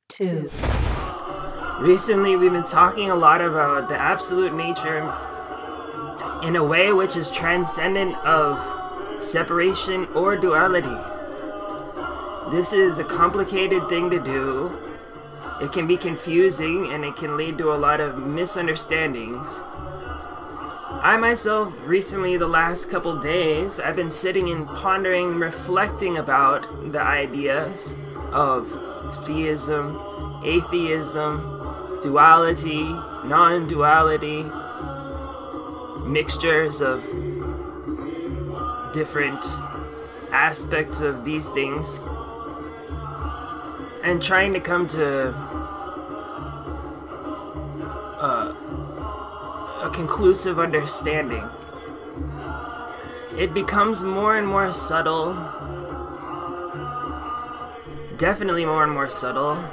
2. Recently, we've been talking a lot about the absolute nature in a way which is transcendent of separation or duality. This is a complicated thing to do. It can be confusing and it can lead to a lot of misunderstandings. I myself, recently, the last couple days, I've been sitting and pondering, reflecting about the ideas of theism, atheism, duality, non-duality, mixtures of different aspects of these things, and trying to come to a conclusive understanding. It becomes more and more subtle, definitely more and more subtle,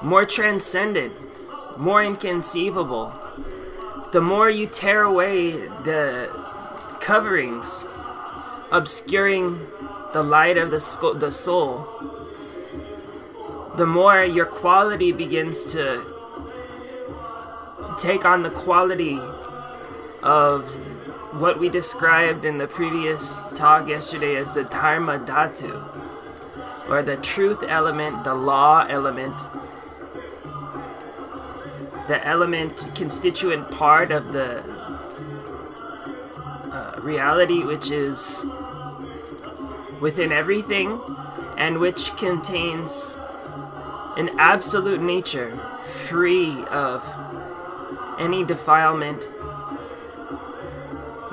more transcendent, more inconceivable. The more you tear away the coverings, obscuring the light of the soul, the more your quality begins to take on the quality of what we described in the previous talk yesterday as the Dharma Dhatu, or the truth element, the law element, the element constituent part of the reality which is within everything and which contains an absolute nature free of any defilement,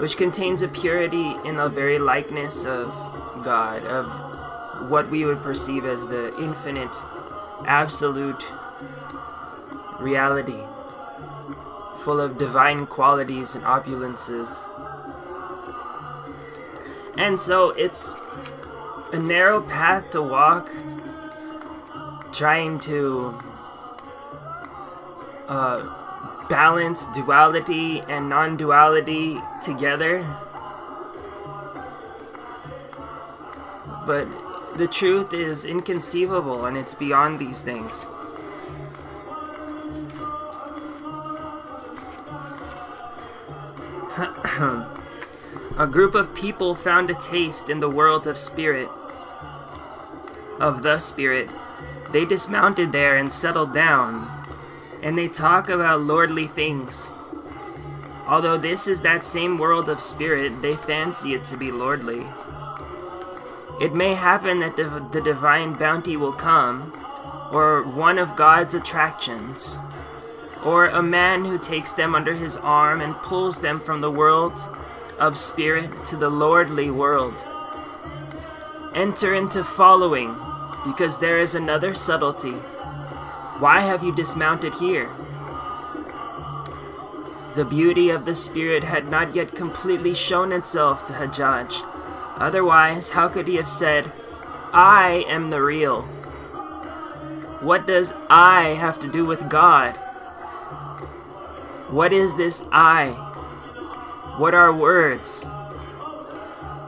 which contains a purity in the very likeness of God, of what we would perceive as the infinite, absolute reality, full of divine qualities and opulences. And so it's a narrow path to walk, trying to balance duality and non-duality together. But the truth is inconceivable and it's beyond these things. A group of people found a taste in the world of spirit, of the spirit. They dismounted there and settled down, and they talk about lordly things. Although this is that same world of spirit, they fancy it to be lordly. It may happen that the divine bounty will come, or one of God's attractions, or a man who takes them under his arm and pulls them from the world of spirit to the lordly world. Enter into following, because there is another subtlety. Why have you dismounted here? The beauty of the spirit had not yet completely shown itself to Hajjaj. Otherwise, how could he have said, I am the real? What does I have to do with God? What is this I? What are words?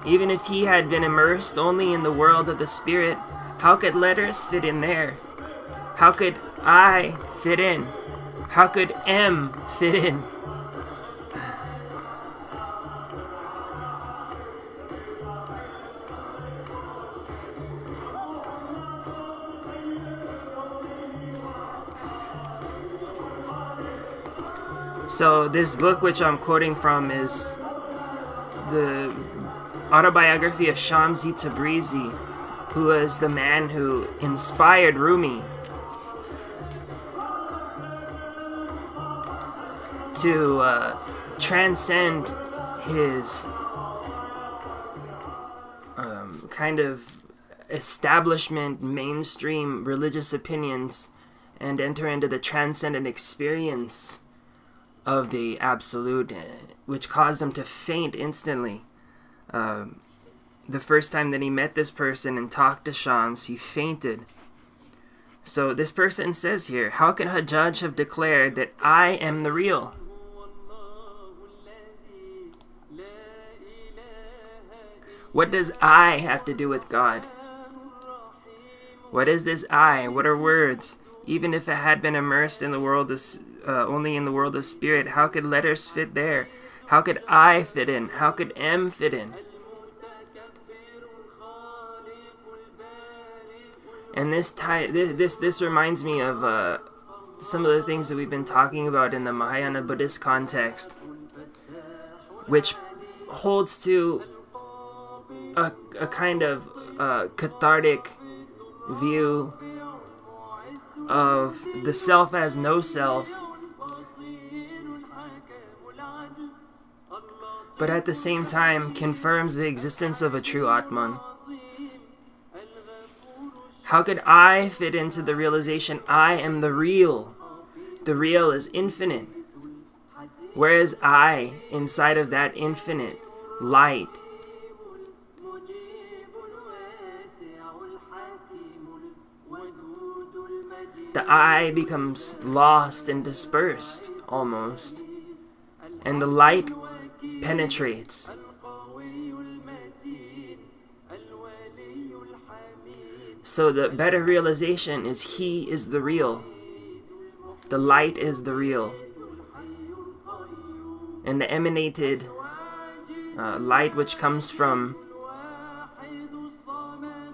Even if he had been immersed only in the world of the spirit, how could letters fit in there? How could I fit in? How could M fit in? So this book which I'm quoting from is the autobiography of Shamsi Tabrizi, who was the man who inspired Rumi to transcend his kind of establishment, mainstream religious opinions and enter into the transcendent experience of the absolute, which caused him to faint instantly. The first time that he met this person and talked to Shams, he fainted. So this person says here, how can Hajjaj have declared that I am the real? What does I have to do with God? What is this I? What are words? Even if it had been immersed in the world of, only in the world of spirit, how could letters fit there? How could I fit in? How could M fit in? And this reminds me of some of the things that we've been talking about in the Mahayana Buddhist context, which holds to a kind of cathartic view of the self as no self, but at the same time confirms the existence of a true Atman. How could I fit into the realization I am the real? The real is infinite. Where is I inside of that infinite light? The I becomes lost and dispersed, almost. And the light penetrates. So the better realization is He is the real. The light is the real. And the emanated light which comes from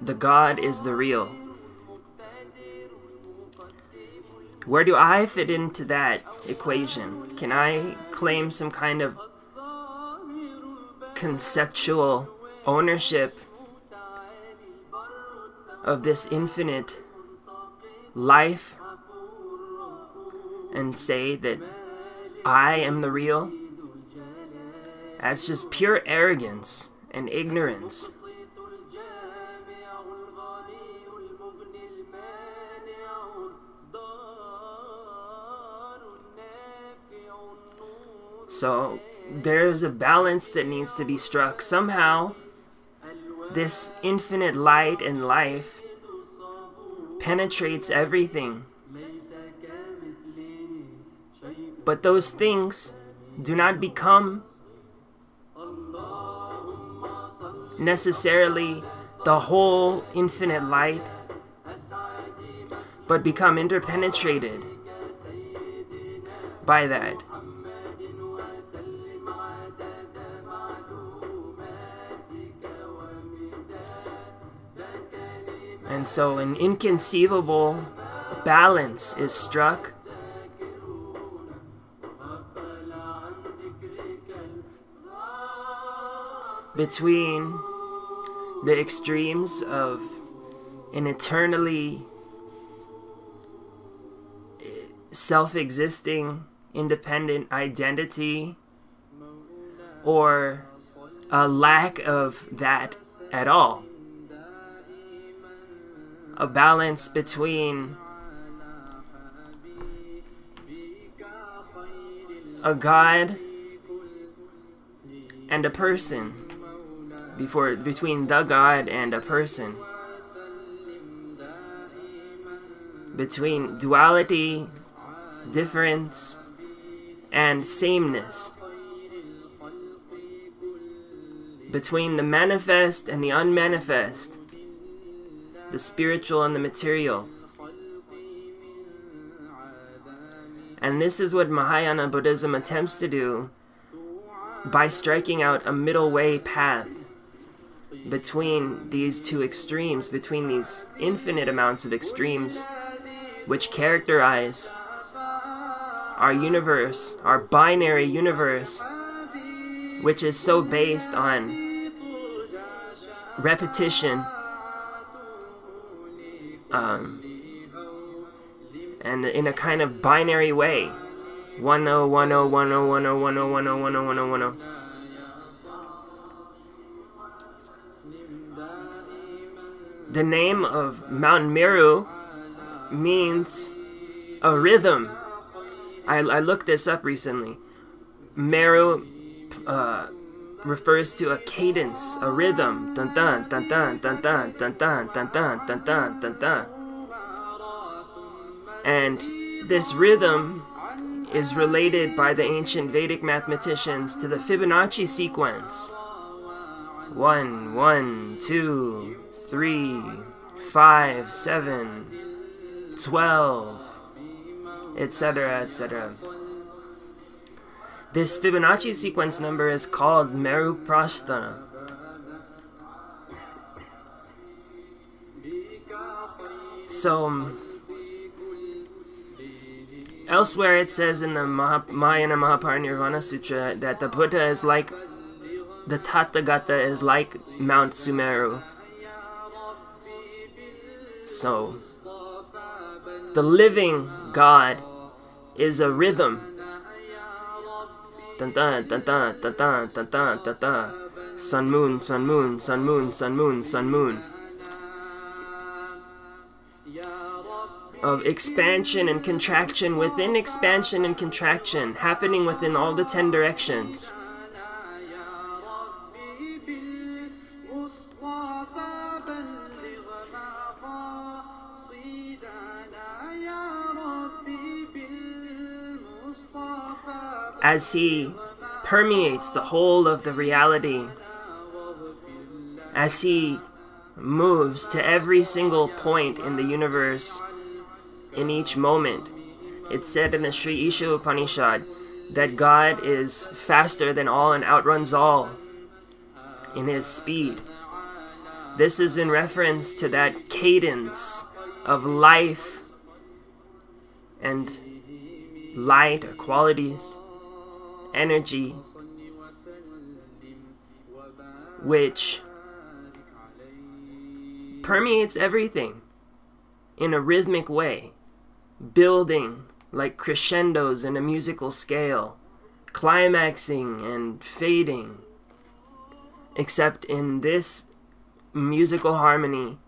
the God is the real. Where do I fit into that equation? Can I claim some kind of conceptual ownership of this infinite life and say that I am the real? That's just pure arrogance and ignorance. So there's a balance that needs to be struck. Somehow this infinite light and life penetrates everything. But those things do not become necessarily the whole infinite light, but become interpenetrated by that. And so an inconceivable balance is struck between the extremes of an eternally self-existing, independent identity, or a lack of that at all. A balance between a God and a person, between the God and a person, between duality, difference, and sameness, between the manifest and the unmanifest, the spiritual and the material. And this is what Mahayana Buddhism attempts to do by striking out a middle way path between these two extremes, between these infinite amounts of extremes which characterize our universe, our binary universe, which is so based on repetition, and in a kind of binary way. 1-0, 1-0, 1-0, 1-0, 1-0, 1-0, 1-0, 1-0, 1-0. The name of Mount Meru means a rhythm. I looked this up recently. Meru refers to a cadence, a rhythm. Dun dun dun dun dun dun dun dun dun dun dun dun dun dun. And this rhythm is related by the ancient Vedic mathematicians to the Fibonacci sequence. 1, 1, 2, 3, 5, 7, 12, etc., etc. This Fibonacci sequence number is called Meru Prasthana. So, elsewhere it says in the Mahayana Mahaparinirvana Sutra that the Buddha is like, the Tathagata is like Mount Sumeru. So, the living God is a rhythm. Dun dun dun dun dun dun dun dun dun dun. Sun moon, sun moon, sun moon, sun moon, sun moon. Of expansion and contraction within expansion and contraction, happening within all the 10 directions. As he permeates the whole of the reality, as he moves to every single point in the universe, in each moment. It's said in the Sri Isha Upanishad that God is faster than all and outruns all in his speed. This is in reference to that cadence of life and light or qualities, energy, which permeates everything in a rhythmic way, building like crescendos in a musical scale, climaxing and fading. Except in this musical harmony,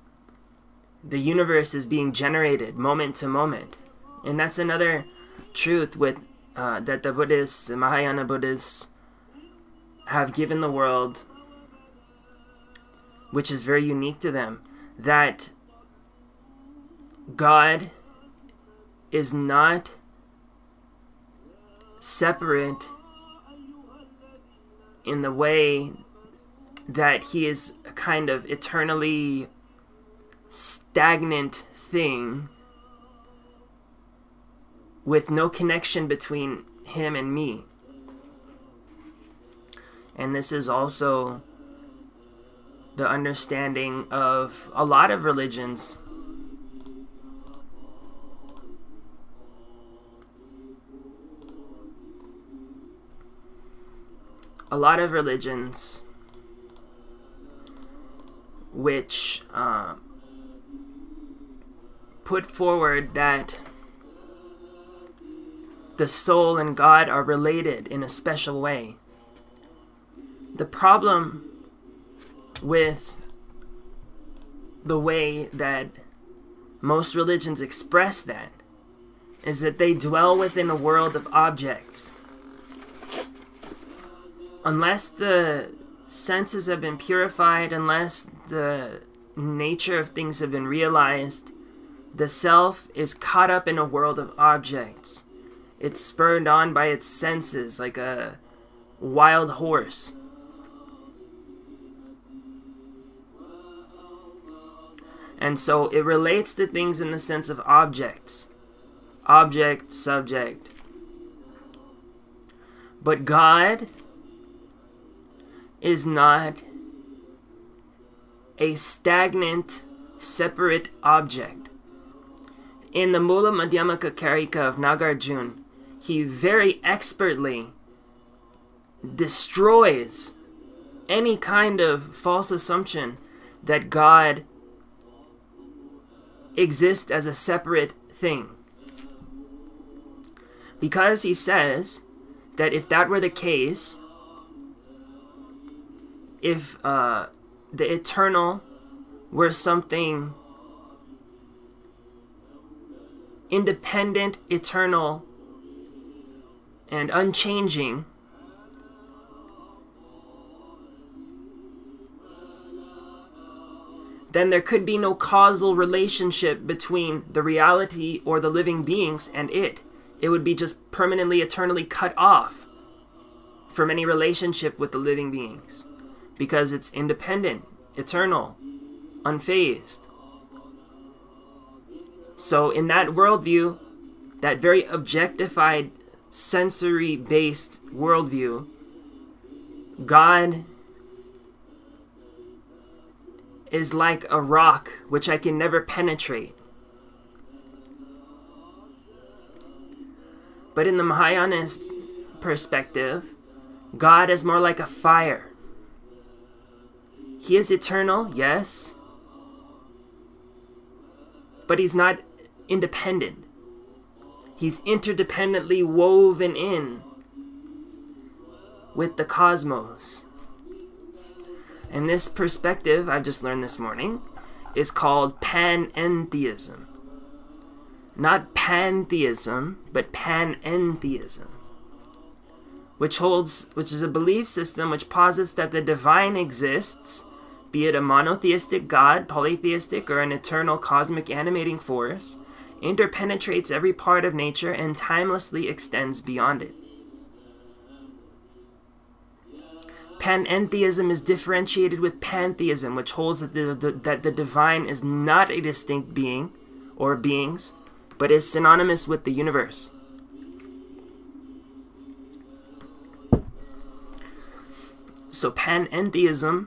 the universe is being generated moment to moment. And that's another truth with that the Buddhists, the Mahayana Buddhists, have given the world, which is very unique to them, that God is not separate in the way that he is a kind of eternally stagnant thing with no connection between him and me. And this is also the understanding of a lot of religions. A lot of religions which put forward that the soul and God are related in a special way. The problem with the way that most religions express that is that they dwell within a world of objects. Unless the senses have been purified, unless the nature of things have been realized, the self is caught up in a world of objects. It's spurred on by its senses like a wild horse. And so it relates to things in the sense of objects. Object, subject. But God is not a stagnant, separate object. In the Mula Madhyamaka Karika of Nagarjuna, he very expertly destroys any kind of false assumption that God exists as a separate thing. Because he says that if that were the case, if the eternal were something independent, eternal, and unchanging, then there could be no causal relationship between the reality or the living beings and it. It would be just permanently, eternally cut off from any relationship with the living beings, because it's independent, eternal, unfazed. So in that worldview, that very objectified, sensory-based worldview, God is like a rock which I can never penetrate. But in the Mahayanist perspective, God is more like a fire. He is eternal, yes, but he's not independent. He's interdependently woven in with the cosmos. And this perspective, I've just learned this morning, is called Panentheism. Not pantheism, but Panentheism, which is a belief system which posits that the divine exists, be it a monotheistic God, polytheistic, or an eternal cosmic animating force, interpenetrates every part of nature and timelessly extends beyond it. Panentheism is differentiated with pantheism, which holds that the divine is not a distinct being or beings, but is synonymous with the universe. So Panentheism,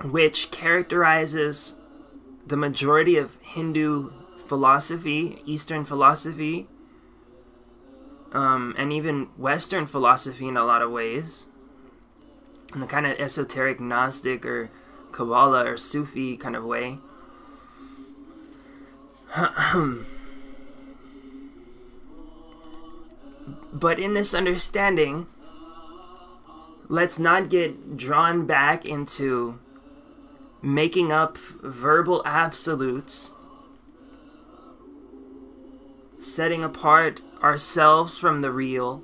which characterizes the majority of Hindu philosophy, Eastern philosophy, and even Western philosophy in a lot of ways, in the kind of esoteric Gnostic or Kabbalah or Sufi kind of way. But in this understanding, let's not get drawn back into making up verbal absolutes, setting apart ourselves from the real,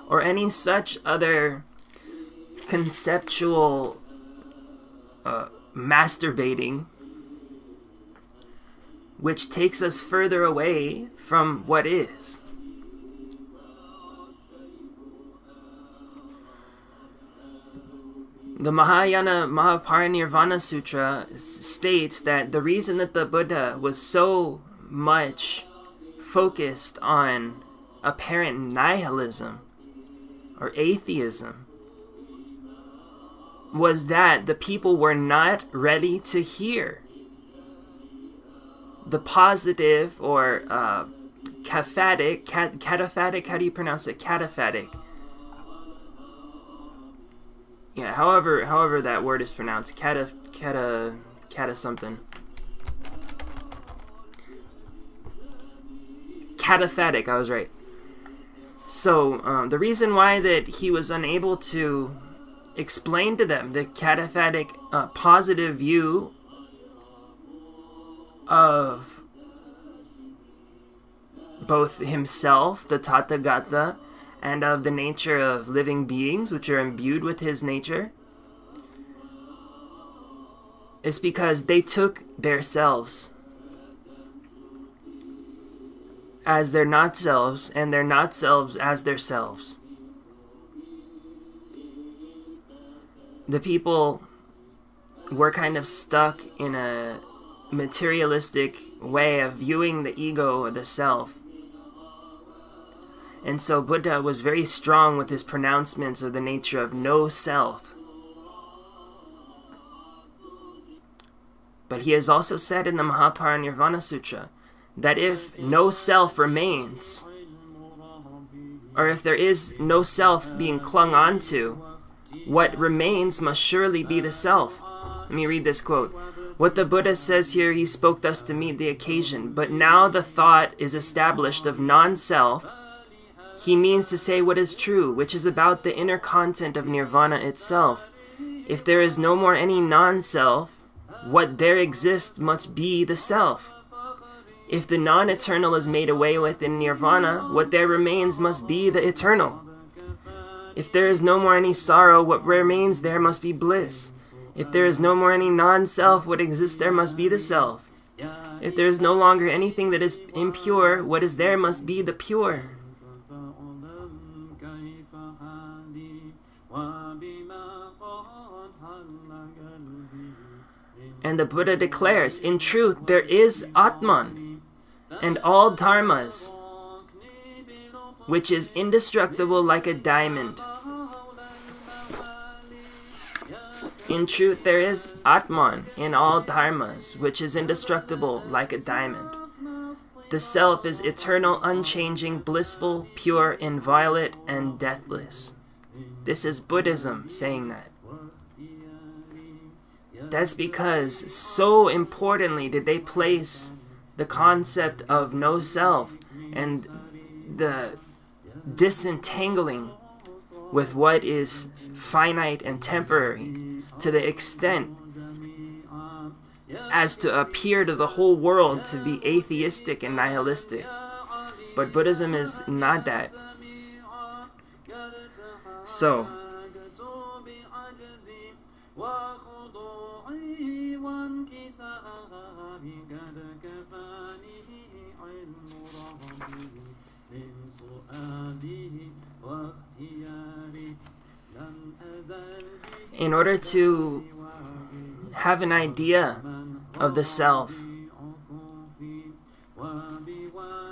or any such other conceptual masturbating which takes us further away from what is. The Mahayana Mahaparinirvana Sutra states that the reason that the Buddha was so much focused on apparent nihilism or atheism was that the people were not ready to hear the positive or cataphatic, how do you pronounce it? Cataphatic. Yeah, however that word is pronounced. Cata something. Cataphatic, I was right. So, the reason why that he was unable to explain to them the cataphatic positive view of both himself, the Tathagata, and of the nature of living beings which are imbued with his nature, is because they took their selves as their not selves and their not selves as their selves. The people were kind of stuck in a materialistic way of viewing the ego or the self. And so Buddha was very strong with his pronouncements of the nature of no self. But he has also said in the Mahaparinirvana Sutra that if no self remains, or if there is no self being clung onto, what remains must surely be the self. Let me read this quote. What the Buddha says here, he spoke thus to meet the occasion, but now the thought is established of non-self. He means to say what is true, which is about the inner content of nirvana itself. If there is no more any non-self, what there exists must be the self. If the non-eternal is made away with in nirvana, what there remains must be the eternal. If there is no more any sorrow, what remains there must be bliss. If there is no more any non-self, what exists there must be the self. If there is no longer anything that is impure, what is there must be the pure. And the Buddha declares, in truth, there is Atman and all dharmas, which is indestructible like a diamond. In truth, there is Atman in all dharmas, which is indestructible like a diamond. The self is eternal, unchanging, blissful, pure, inviolate, and deathless. This is Buddhism saying that. That's because so importantly did they place the concept of no self and the disentangling with what is finite and temporary to the extent as to appear to the whole world to be atheistic and nihilistic. But Buddhism is not that. So, in order to have an idea of the self,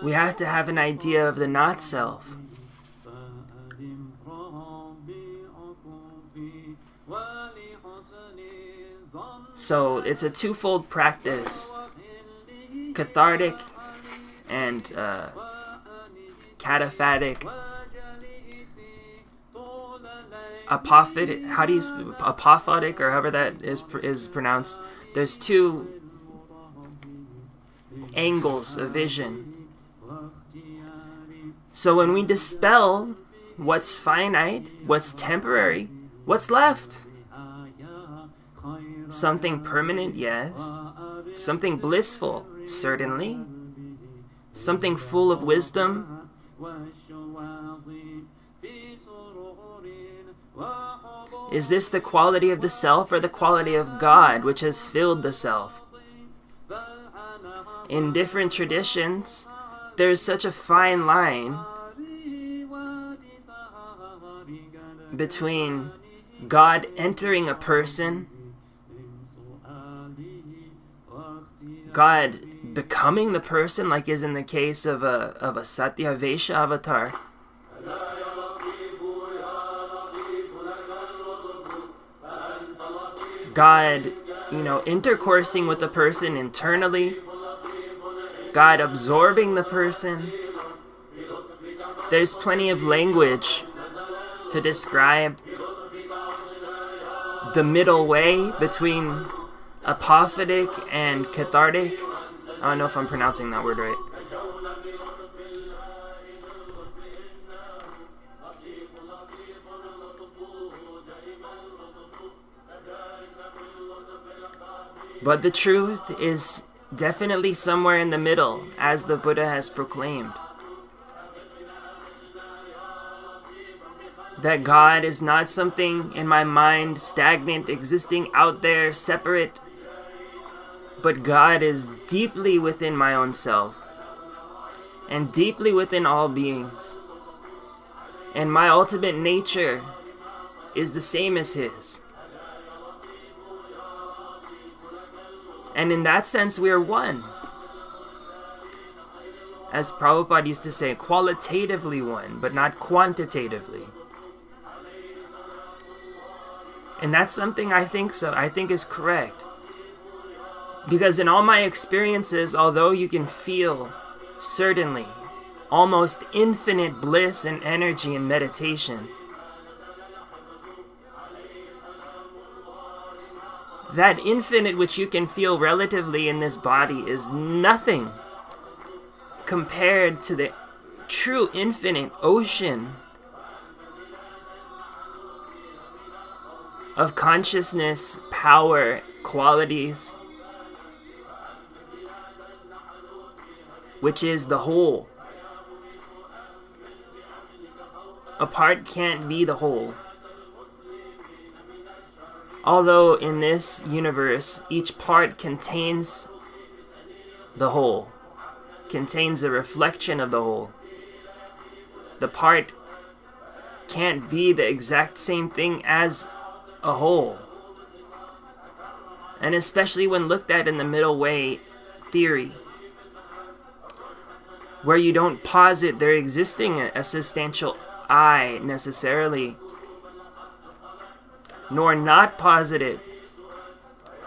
we have to have an idea of the not-self. So it's a twofold practice, cathartic and cataphatic. Apophatic, how do you apophatic, or however that is pronounced. There's two angles of vision. So when we dispel what's finite, what's temporary, what's left? Something permanent, yes. Something blissful, certainly. Something full of wisdom. Is this the quality of the self or the quality of God which has filled the self? In different traditions, there's such a fine line between God entering a person, God becoming the person, like is in the case of a Satyavesha avatar, God, intercoursing with the person internally, God absorbing the person. There's plenty of language to describe the middle way between apophatic and cathartic. I don't know if I'm pronouncing that word right. But the truth is definitely somewhere in the middle, as the Buddha has proclaimed. That God is not something in my mind, stagnant, existing out there, separate, but God is deeply within my own self, and deeply within all beings. And my ultimate nature is the same as His. And in that sense, we are one. As Prabhupada used to say, qualitatively one, but not quantitatively. And that's something I think is correct. Because in all my experiences, although you can feel, certainly, almost infinite bliss and energy in meditation, that infinite which you can feel relatively in this body is nothing compared to the true infinite ocean of consciousness, power, qualities, which is the whole. A part can't be the whole. Although in this universe, each part contains the whole, contains a reflection of the whole. The part can't be the exact same thing as a whole. And especially when looked at in the middle way theory, where you don't posit there existing a substantial I necessarily, nor not posit it,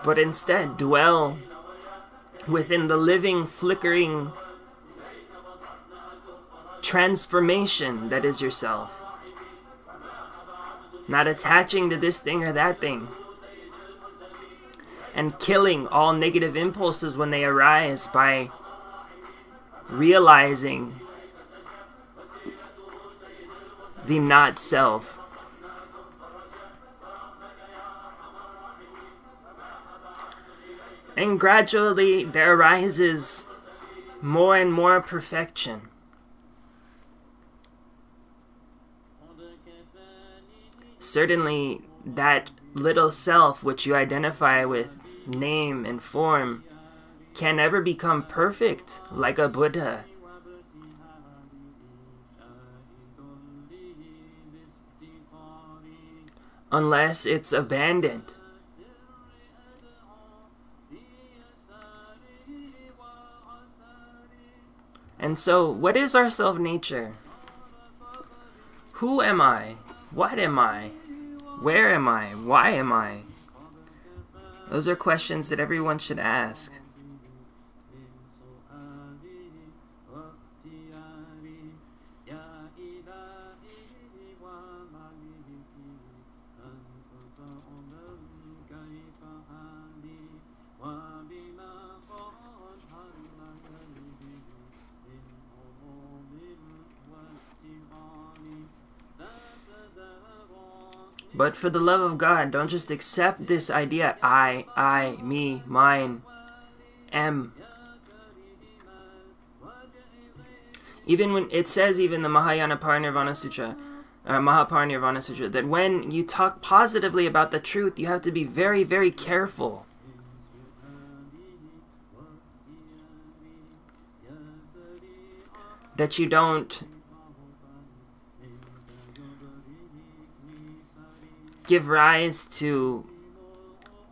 but instead dwell within the living, flickering transformation that is yourself. Not attaching to this thing or that thing. And killing all negative impulses when they arise by realizing the not self. And gradually there arises more and more perfection. Certainly that little self which you identify with name and form can never become perfect like a Buddha. Unless it's abandoned. And so, what is our self-nature? Who am I? What am I? Where am I? Why am I? Those are questions that everyone should ask. But for the love of God, don't just accept this idea, I, me, mine, am. Even when it says, even the Mahayana Parinirvana Sutra, Mahaparinirvana Sutra, that when you talk positively about the truth, you have to be very, very careful. That you don't give rise to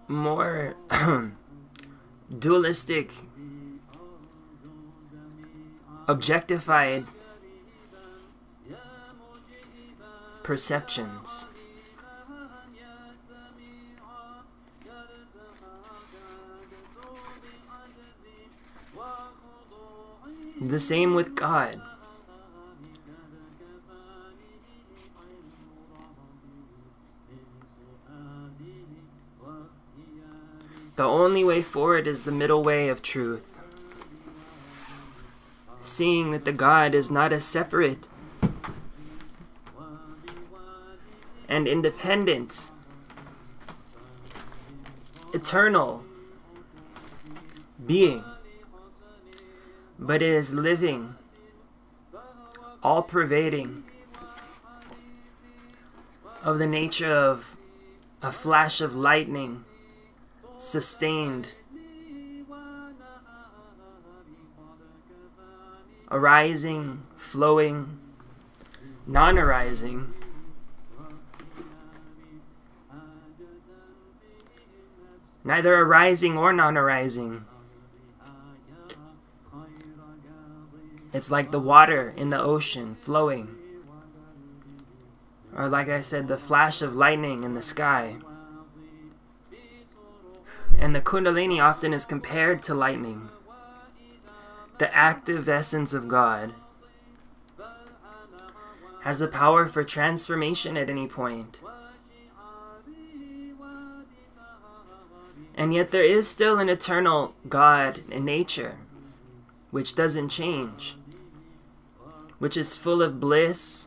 more dualistic, objectified perceptions. The same with God. The only way forward is the middle way of truth. Seeing that the God is not a separate and independent, eternal being, but is living, all-pervading, of the nature of a flash of lightning, sustained, arising, flowing, non-arising, neither arising or non-arising. It's like the water in the ocean flowing, or like I said, the flash of lightning in the sky. And the Kundalini often is compared to lightning, the active essence of God. Has the power for transformation at any point. And yet there is still an eternal God in nature, which doesn't change, which is full of bliss,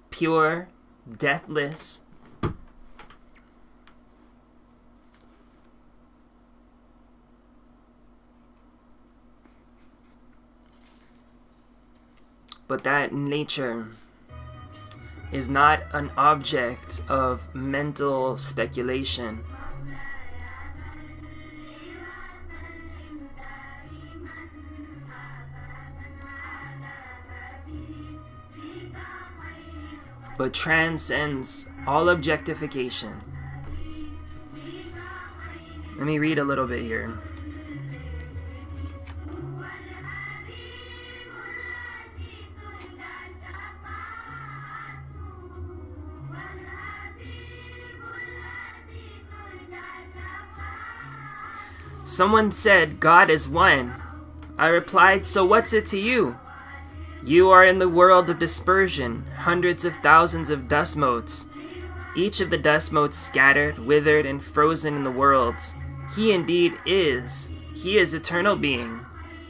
pure, deathless. But that nature is not an object of mental speculation. But transcends all objectification. Let me read a little bit here. Someone said, God is one. I replied, so what's it to you? You are in the world of dispersion, hundreds of thousands of dust motes. Each of the dust motes scattered, withered, and frozen in the worlds. He indeed is. He is eternal being.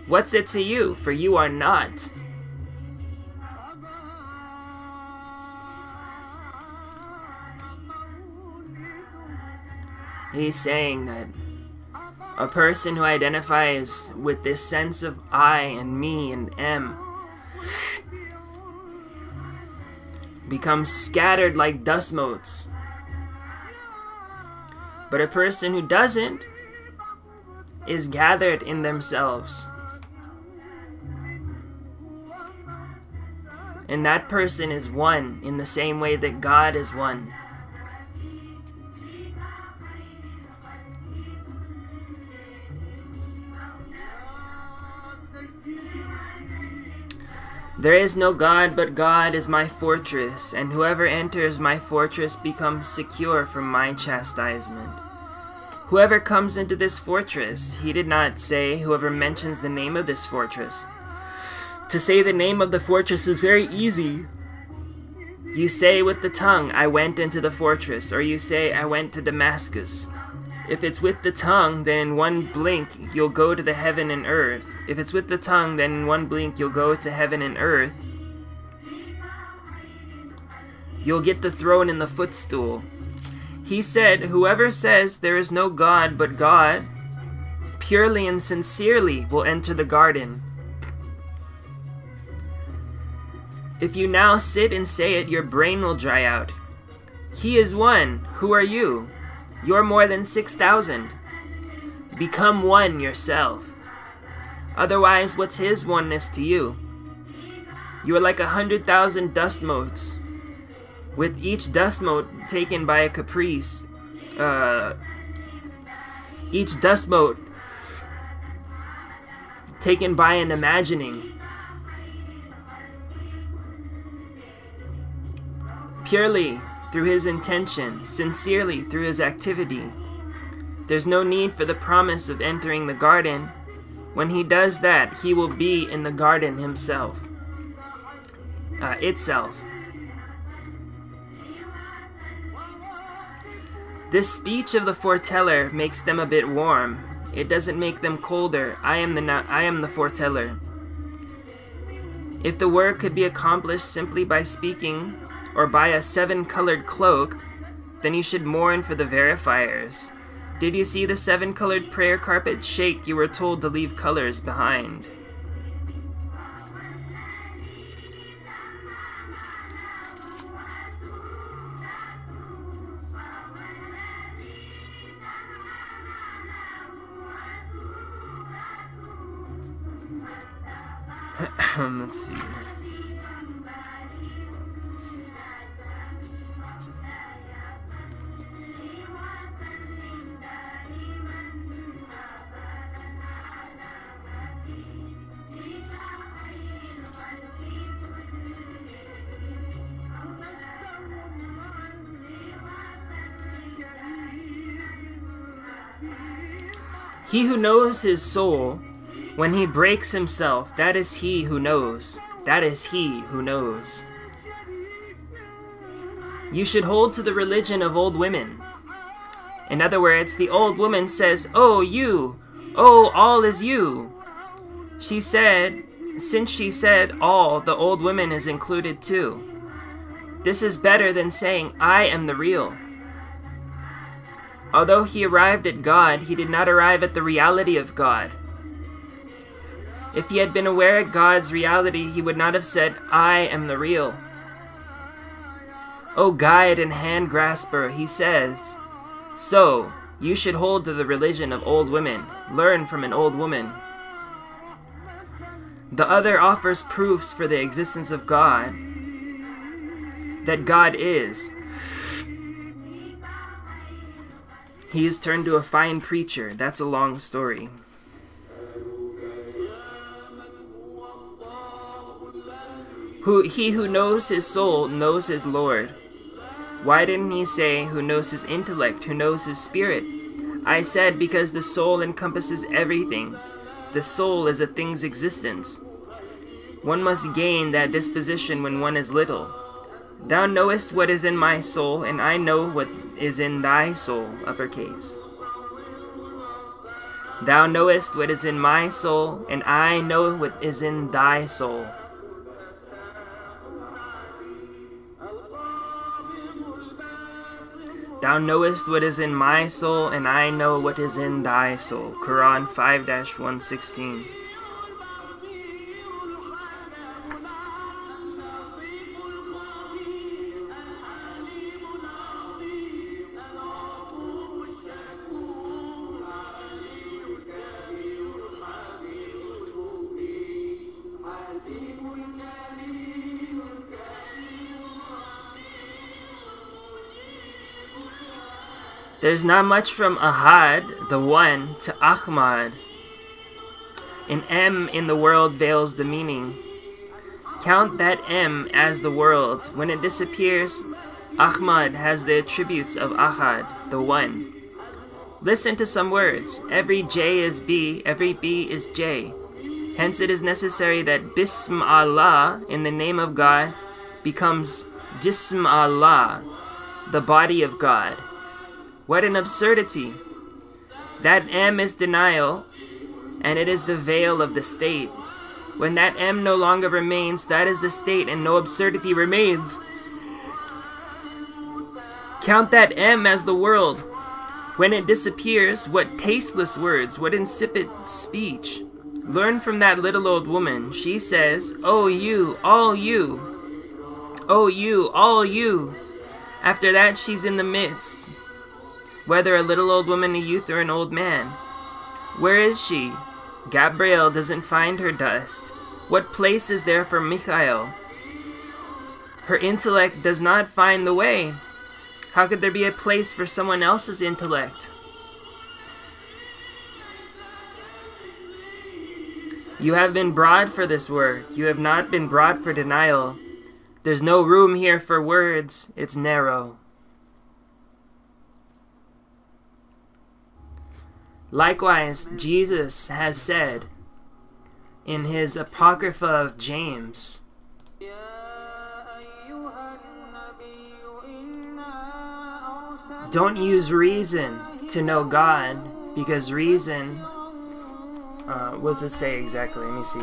What's it to you? For you are not. He's saying that a person who identifies with this sense of I and me and am becomes scattered like dust motes. But a person who doesn't is gathered in themselves. And that person is one in the same way that God is one. There is no God, but God is my fortress, and whoever enters my fortress becomes secure from my chastisement. Whoever comes into this fortress, he did not say whoever mentions the name of this fortress. To say the name of the fortress is very easy. You say with the tongue, I went into the fortress, or you say, I went to Damascus. If it's with the tongue, then in one blink you'll go to the heaven and earth. If it's with the tongue, then in one blink you'll go to heaven and earth. You'll get the throne and the footstool. He said, whoever says there is no God but God, purely and sincerely will enter the garden. If you now sit and say it, your brain will dry out. He is one. Who are you? You're more than 6,000. Become one yourself. Otherwise, what's his oneness to you? You are like 100,000 dust motes, with each dust mote taken by a caprice. Each dust mote taken by an imagining. Purely through his intention, sincerely through his activity. There's no need for the promise of entering the garden. When he does that, he will be in the garden himself. Itself. This speech of the foreteller makes them a bit warm. It doesn't make them colder. I am the foreteller. If the work could be accomplished simply by speaking, or by a 7-colored cloak, then you should mourn for the verifiers. Did you see the 7-colored prayer carpet shake? You were told to leave colors behind. Let's see. He who knows his soul, when he breaks himself, that is he who knows. That is he who knows. You should hold to the religion of old women. In other words, the old woman says, "Oh, you! Oh, all is you!" She said, since she said all, the old woman is included too. This is better than saying, I am the real. Although he arrived at God, he did not arrive at the reality of God. If he had been aware of God's reality, he would not have said, I am the real. O guide and hand grasper, he says, so, you should hold to the religion of old women. Learn from an old woman. The other offers proofs for the existence of God, that God is. He is turned to a fine preacher. That's a long story. He who knows his soul knows his Lord. Why didn't he say who knows his intellect, who knows his spirit? I said because the soul encompasses everything. The soul is a thing's existence. One must gain that disposition when one is little. Thou knowest what is in my soul, and I know what is in thy soul, uppercase. Thou knowest what is in my soul, and I know what is in thy soul. Thou knowest what is in my soul, and I know what is in thy soul. Quran 5-116. There's not much from Ahad, the one, to Ahmad. An M in the world veils the meaning. Count that M as the world. When it disappears, Ahmad has the attributes of Ahad, the one. Listen to some words. Every J is B, every B is J. Hence it is necessary that Bism Allah, in the name of God, becomes Jism Allah, the body of God. What an absurdity! That M is denial, and it is the veil of the state. When that M no longer remains, that is the state, and no absurdity remains. Count that M as the world. When it disappears, what tasteless words, what insipid speech. Learn from that little old woman. She says, "Oh you, all you. Oh you, all you." After that, she's in the midst. Whether a little old woman, a youth, or an old man. Where is she? Gabriel doesn't find her dust. What place is there for Michael? Her intellect does not find the way. How could there be a place for someone else's intellect? You have been brought for this work. You have not been brought for denial. There's no room here for words. It's narrow. Likewise, Jesus has said in his Apocrypha of James, don't use reason to know God, because reason, what does it say exactly? Let me see.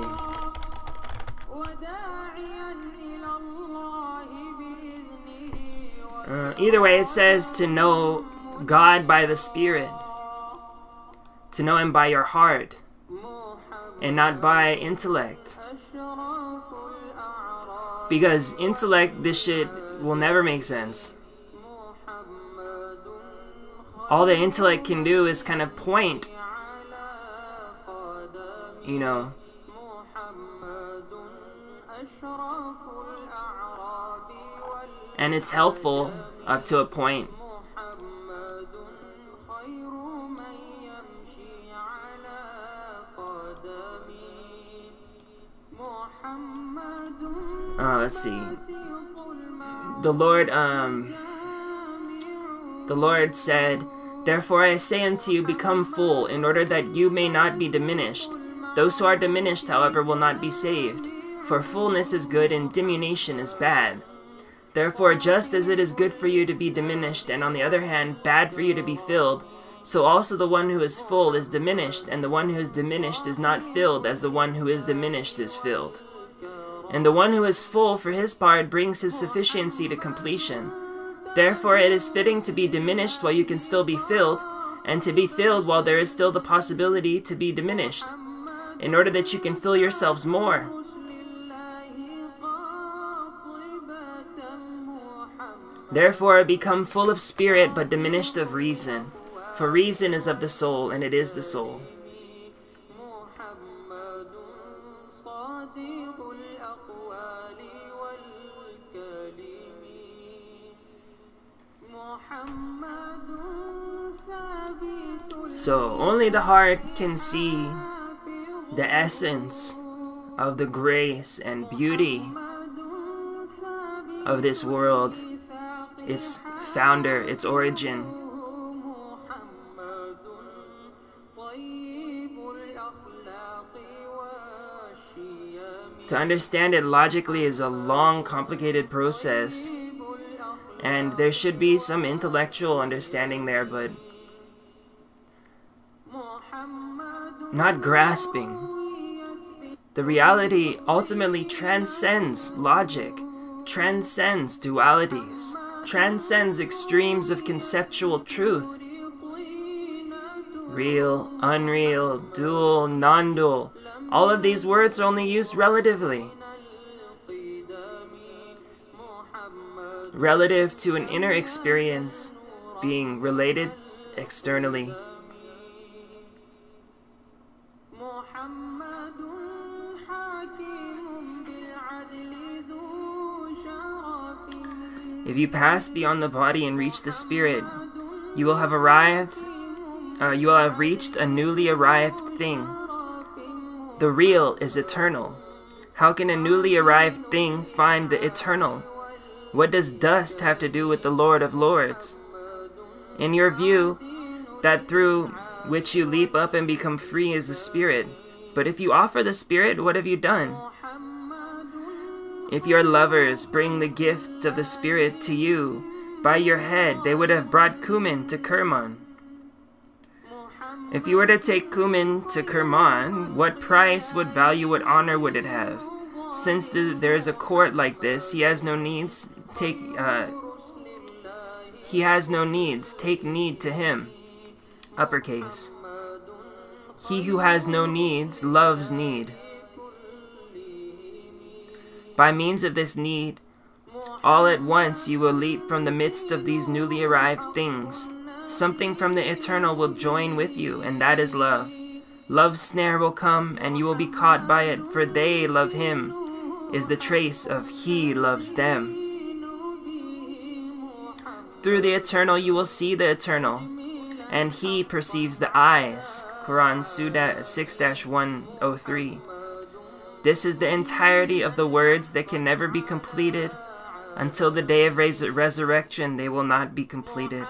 Either way, it says to know God by the Spirit. To know him by your heart, and not by intellect. Because intellect, this shit will never make sense. All the intellect can do is kind of point, you know. And it's helpful up to a point. Let's see. The Lord said, "Therefore I say unto you, become full, in order that you may not be diminished. Those who are diminished, however, will not be saved. For fullness is good, and diminution is bad. Therefore, just as it is good for you to be diminished, and on the other hand, bad for you to be filled, so also the one who is full is diminished, and the one who is diminished is not filled as the one who is diminished is filled. And the one who is full, for his part, brings his sufficiency to completion. Therefore it is fitting to be diminished while you can still be filled, and to be filled while there is still the possibility to be diminished, in order that you can fill yourselves more. Therefore become full of spirit, but diminished of reason. For reason is of the soul, and it is the soul." So only the heart can see the essence of the grace and beauty of this world, its founder, its origin. To understand it logically is a long, complicated process, and there should be some intellectual understanding there, but not grasping. The reality ultimately transcends logic, transcends dualities, transcends extremes of conceptual truth. Real, unreal, dual, non-dual. All of these words are only used relatively. Relative to an inner experience being related externally. If you pass beyond the body and reach the spirit, you will have reached a newly arrived thing. The real is eternal. How can a newly arrived thing find the eternal? What does dust have to do with the Lord of Lords? In your view, that through which you leap up and become free is the spirit. But if you offer the spirit, what have you done? If your lovers bring the gift of the spirit to you, by your head they would have brought cumin to Kerman. If you were to take cumin to Kerman, what price, what value, what honor would it have? Since there is a court like this, he has no needs. Take need to him. Uppercase. He who has no needs loves need. By means of this need, all at once you will leap from the midst of these newly arrived things. Something from the eternal will join with you, and that is love. Love's snare will come, and you will be caught by it, for they love him, is the trace of he loves them. Through the eternal you will see the eternal, and he perceives the eyes. Quran 6-103. This is the entirety of the words that can never be completed. Until the day of resurrection, they will not be completed.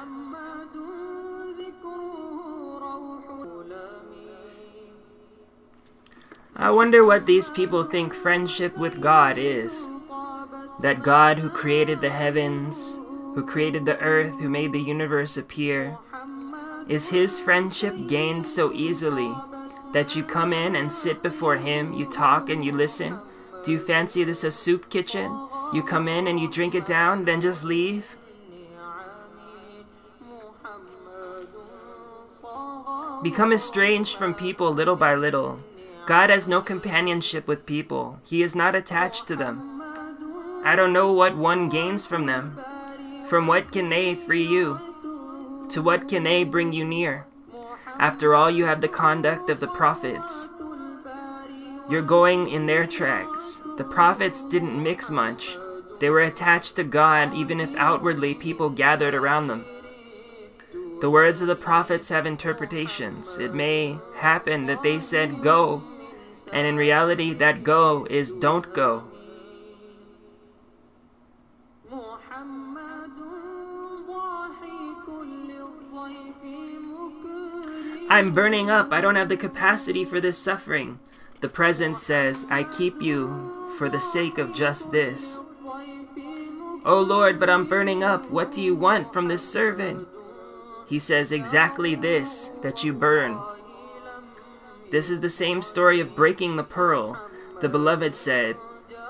I wonder what these people think friendship with God is. That God who created the heavens, who created the earth, who made the universe appear, is his friendship gained so easily that you come in and sit before him, you talk and you listen? Do you fancy this a soup kitchen? You come in and you drink it down, then just leave? Become estranged from people little by little. God has no companionship with people. He is not attached to them. I don't know what one gains from them. From what can they free you? To what can they bring you near? After all, you have the conduct of the prophets. You're going in their tracks. The prophets didn't mix much. They were attached to God even if outwardly people gathered around them. The words of the prophets have interpretations. It may happen that they said go, and in reality that go is don't go. I'm burning up. I don't have the capacity for this suffering. The present says, I keep you for the sake of just this. Oh Lord, but I'm burning up. What do you want from this servant? He says exactly this, that you burn. This is the same story of breaking the pearl. The beloved said,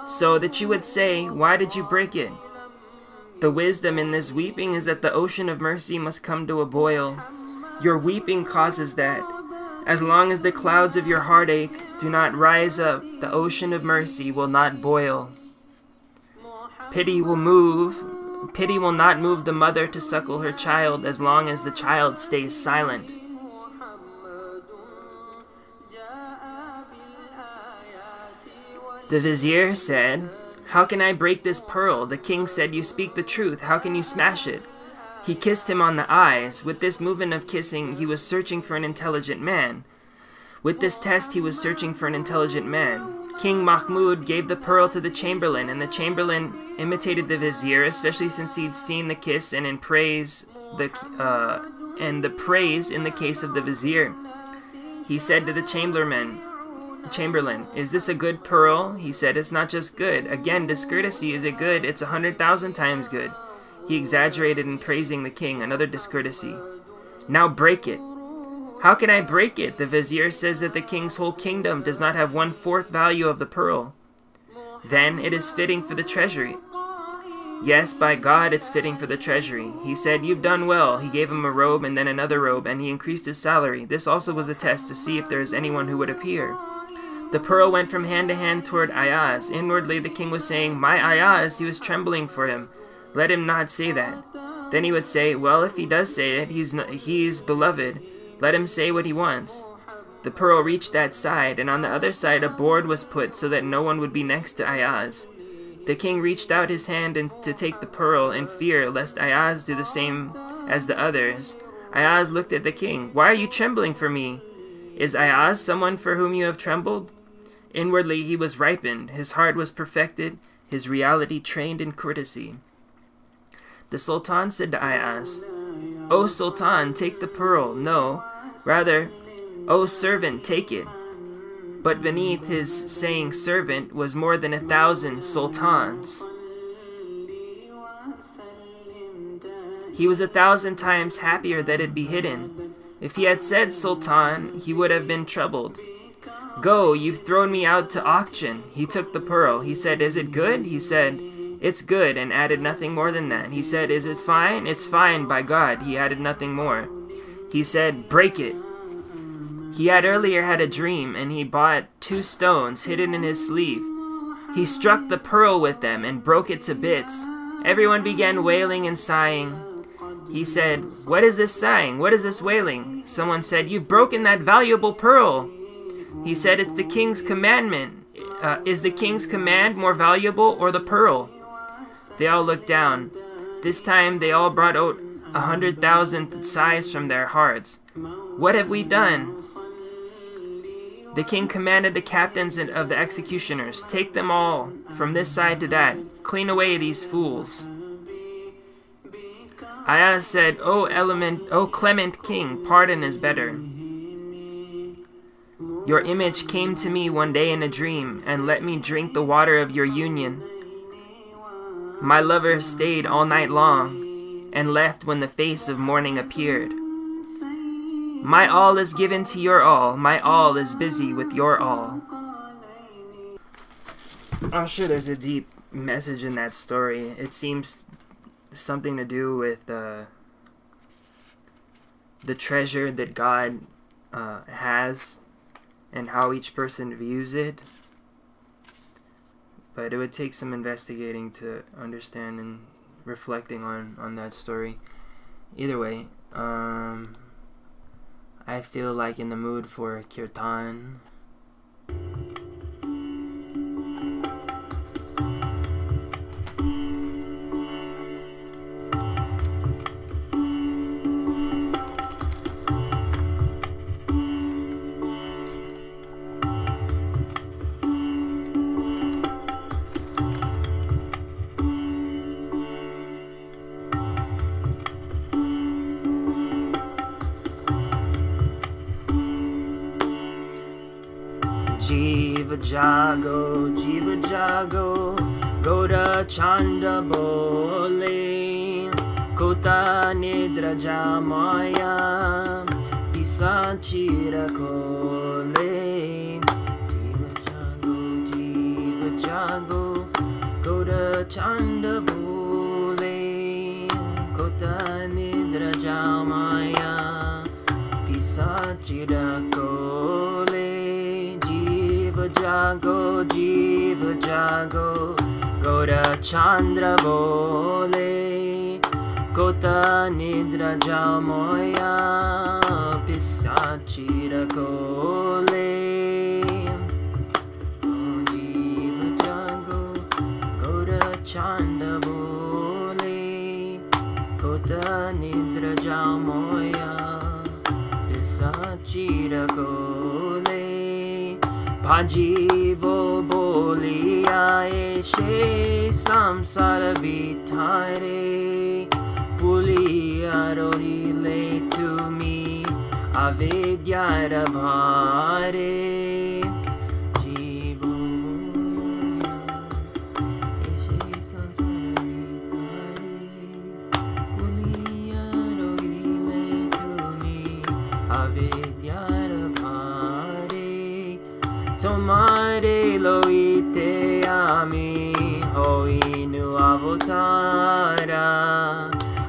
so that you would say, why did you break it? The wisdom in this weeping is that the ocean of mercy must come to a boil. Your weeping causes that. As long as the clouds of your heartache do not rise up, the ocean of mercy will not boil. Pity will not move the mother to suckle her child as long as the child stays silent. The vizier said, how can I break this pearl? The king said, you speak the truth. How can you smash it? He kissed him on the eyes. With this movement of kissing, he was searching for an intelligent man. With this test, he was searching for an intelligent man. King Mahmud gave the pearl to the chamberlain, and the chamberlain imitated the vizier, especially since he'd seen the kiss and the praise in the case of the vizier. He said to the chamberlain, "Is this a good pearl?" He said, "It's not just good. Again, discourtesy. Is it good? It's 100,000 times good." He exaggerated in praising the king, another discourtesy. "Now break it." "How can I break it? The vizier says that the king's whole kingdom does not have 1/4 value of the pearl." "Then it is fitting for the treasury." "Yes, by God, it's fitting for the treasury." He said, "You've done well." He gave him a robe and then another robe, and he increased his salary. This also was a test to see if there is anyone who would appear. The pearl went from hand to hand toward Ayaz. Inwardly, the king was saying, "My Ayaz," he was trembling for him. Let him not say that. Then he would say, "Well, if he does say it, he's beloved. Let him say what he wants." The pearl reached that side, and on the other side a board was put so that no one would be next to Ayaz. The king reached out his hand to take the pearl in fear lest Ayaz do the same as the others. Ayaz looked at the king. "Why are you trembling for me? Is Ayaz someone for whom you have trembled?" Inwardly he was ripened, his heart was perfected, his reality trained in courtesy. The Sultan said to Ayaz, "O Sultan, take the pearl." No, rather, "O servant, take it." But beneath his saying servant was more than 1,000 sultans. He was 1,000 times happier that it be hidden. If he had said sultan, he would have been troubled. "Go, you've thrown me out to auction." He took the pearl. He said, "Is it good?" He said, "It's good," and added nothing more than that. He said, "Is it fine?" "It's fine, by God." He added nothing more. He said, "Break it." He had earlier had a dream, and he bought 2 stones hidden in his sleeve. He struck the pearl with them and broke it to bits. Everyone began wailing and sighing. He said, "What is this sighing? What is this wailing?" Someone said, "You've broken that valuable pearl." He said, "It's the king's commandment. Is the king's command more valuable or the pearl?" They all looked down. This time they all brought out 100,000 sighs from their hearts. "What have we done?" The king commanded the captains of the executioners, "Take them all from this side to that. Clean away these fools." Ayaz said, O clement king, pardon is better. Your image came to me one day in a dream, and let me drink the water of your union. My lover stayed all night long, and left when the face of morning appeared. My all is given to your all, my all is busy with your all. I'm sure there's a deep message in that story. It seems something to do with the treasure that God has and how each person views it. But it would take some investigating to understand and reflecting on that story. Either way, I feel like in the mood for kirtan. Jiva jago, Goda chanda bole, Kota nidra jamaya, Pisachira kole. Jiva jago, Goda chanda bole, Kota nidra jamaya, Pisachira kole. Jiva jago, Goda chandra bole, Kota nidra jamoya, Pisachira kole. Jiva jago, Goda chanda bole, Kota nidraja moya pisachira kole Pajivo bolia eshe samsara vitare Pulia rorile to me avidyara bhare Jivo eshe samsara vitare Pulia rorile to me avidyara bhare Tomare loite ami hoinu avotara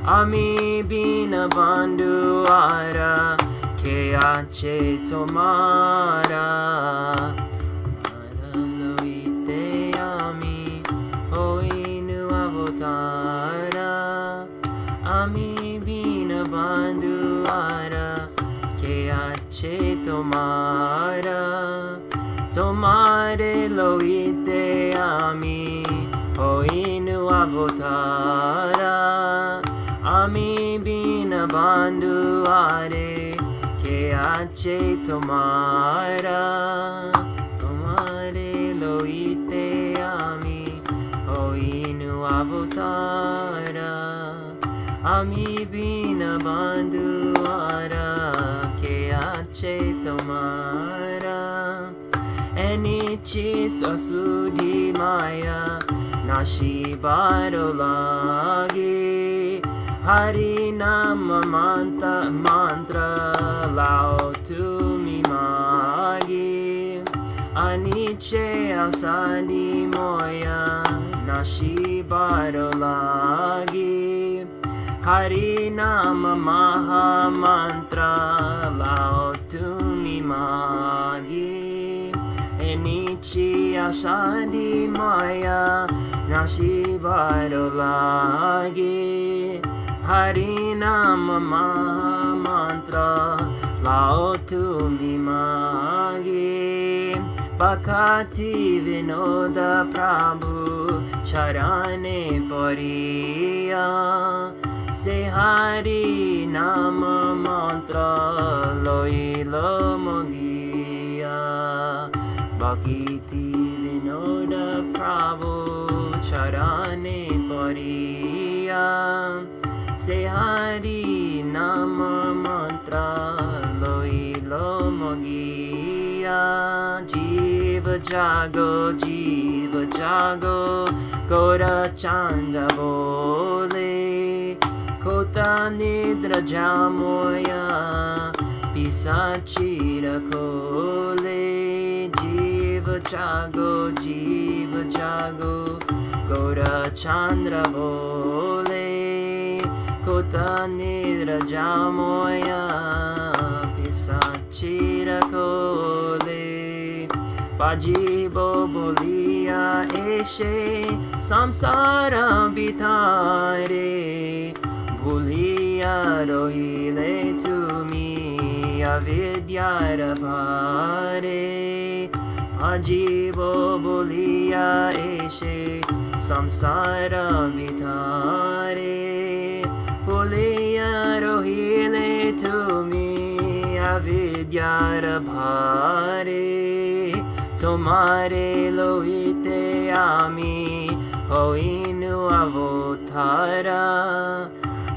Ami bina bandhu ara ke ache tomara loite ami hoinu avotara Ami bina bandhu ara ke ache tomara Tomare loite ami hoinu avotara Ami bina bandhu are ke ache tomara Tomare loite ami hoinu avotara Ami bina bandhu are ke ache tomara Enichi sasudhi maya nashi barolagi Hari nama mantra lao tu mi magi Aniche asadi moya nashi barolagi Hari nama maha mantra lao tu mi magi Enichi asadi maya nashi barolagi Hari nama maha mantra lao tu mi magi Bakati vinoda prabhu charane pariya Se hari nama mantra loilo mogiya Bakiti vinoda prabhu charane pariya Se hari nama mantra loilo mogiya Jiva jago Gora chanda bole Kota nidra jamoya Pisachira kole Jiva jago Gora chandra bole Kota nidra jamoya Pisachira kole Pajibo bolia eshe samsara bitare Bhulia rohile tumi avidyara bhare Pajibo bolia eshe samsara bitare Bhulia rohile tumi avidyara bhare Tomare loite ami hoinu avotara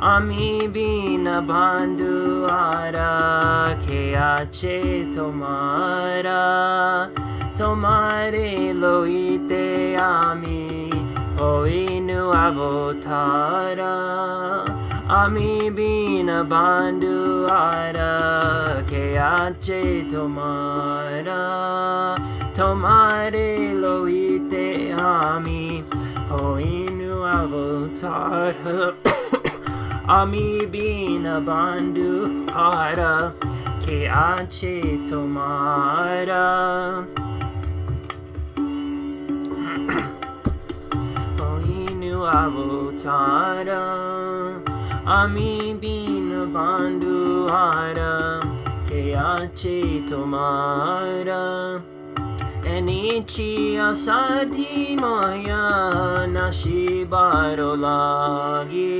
Ami bina bandhu ara ke ache tomara Tomare loite ami hoinu avotara Ami bina bandhu ara ke ache tomara Tomare loite ami hoinu avotara Ami bina bandhu ara ke ache tomara hoinu avotara Ami bina bandhu ara ke ache tomara Enichi asadi maya nashi barolagi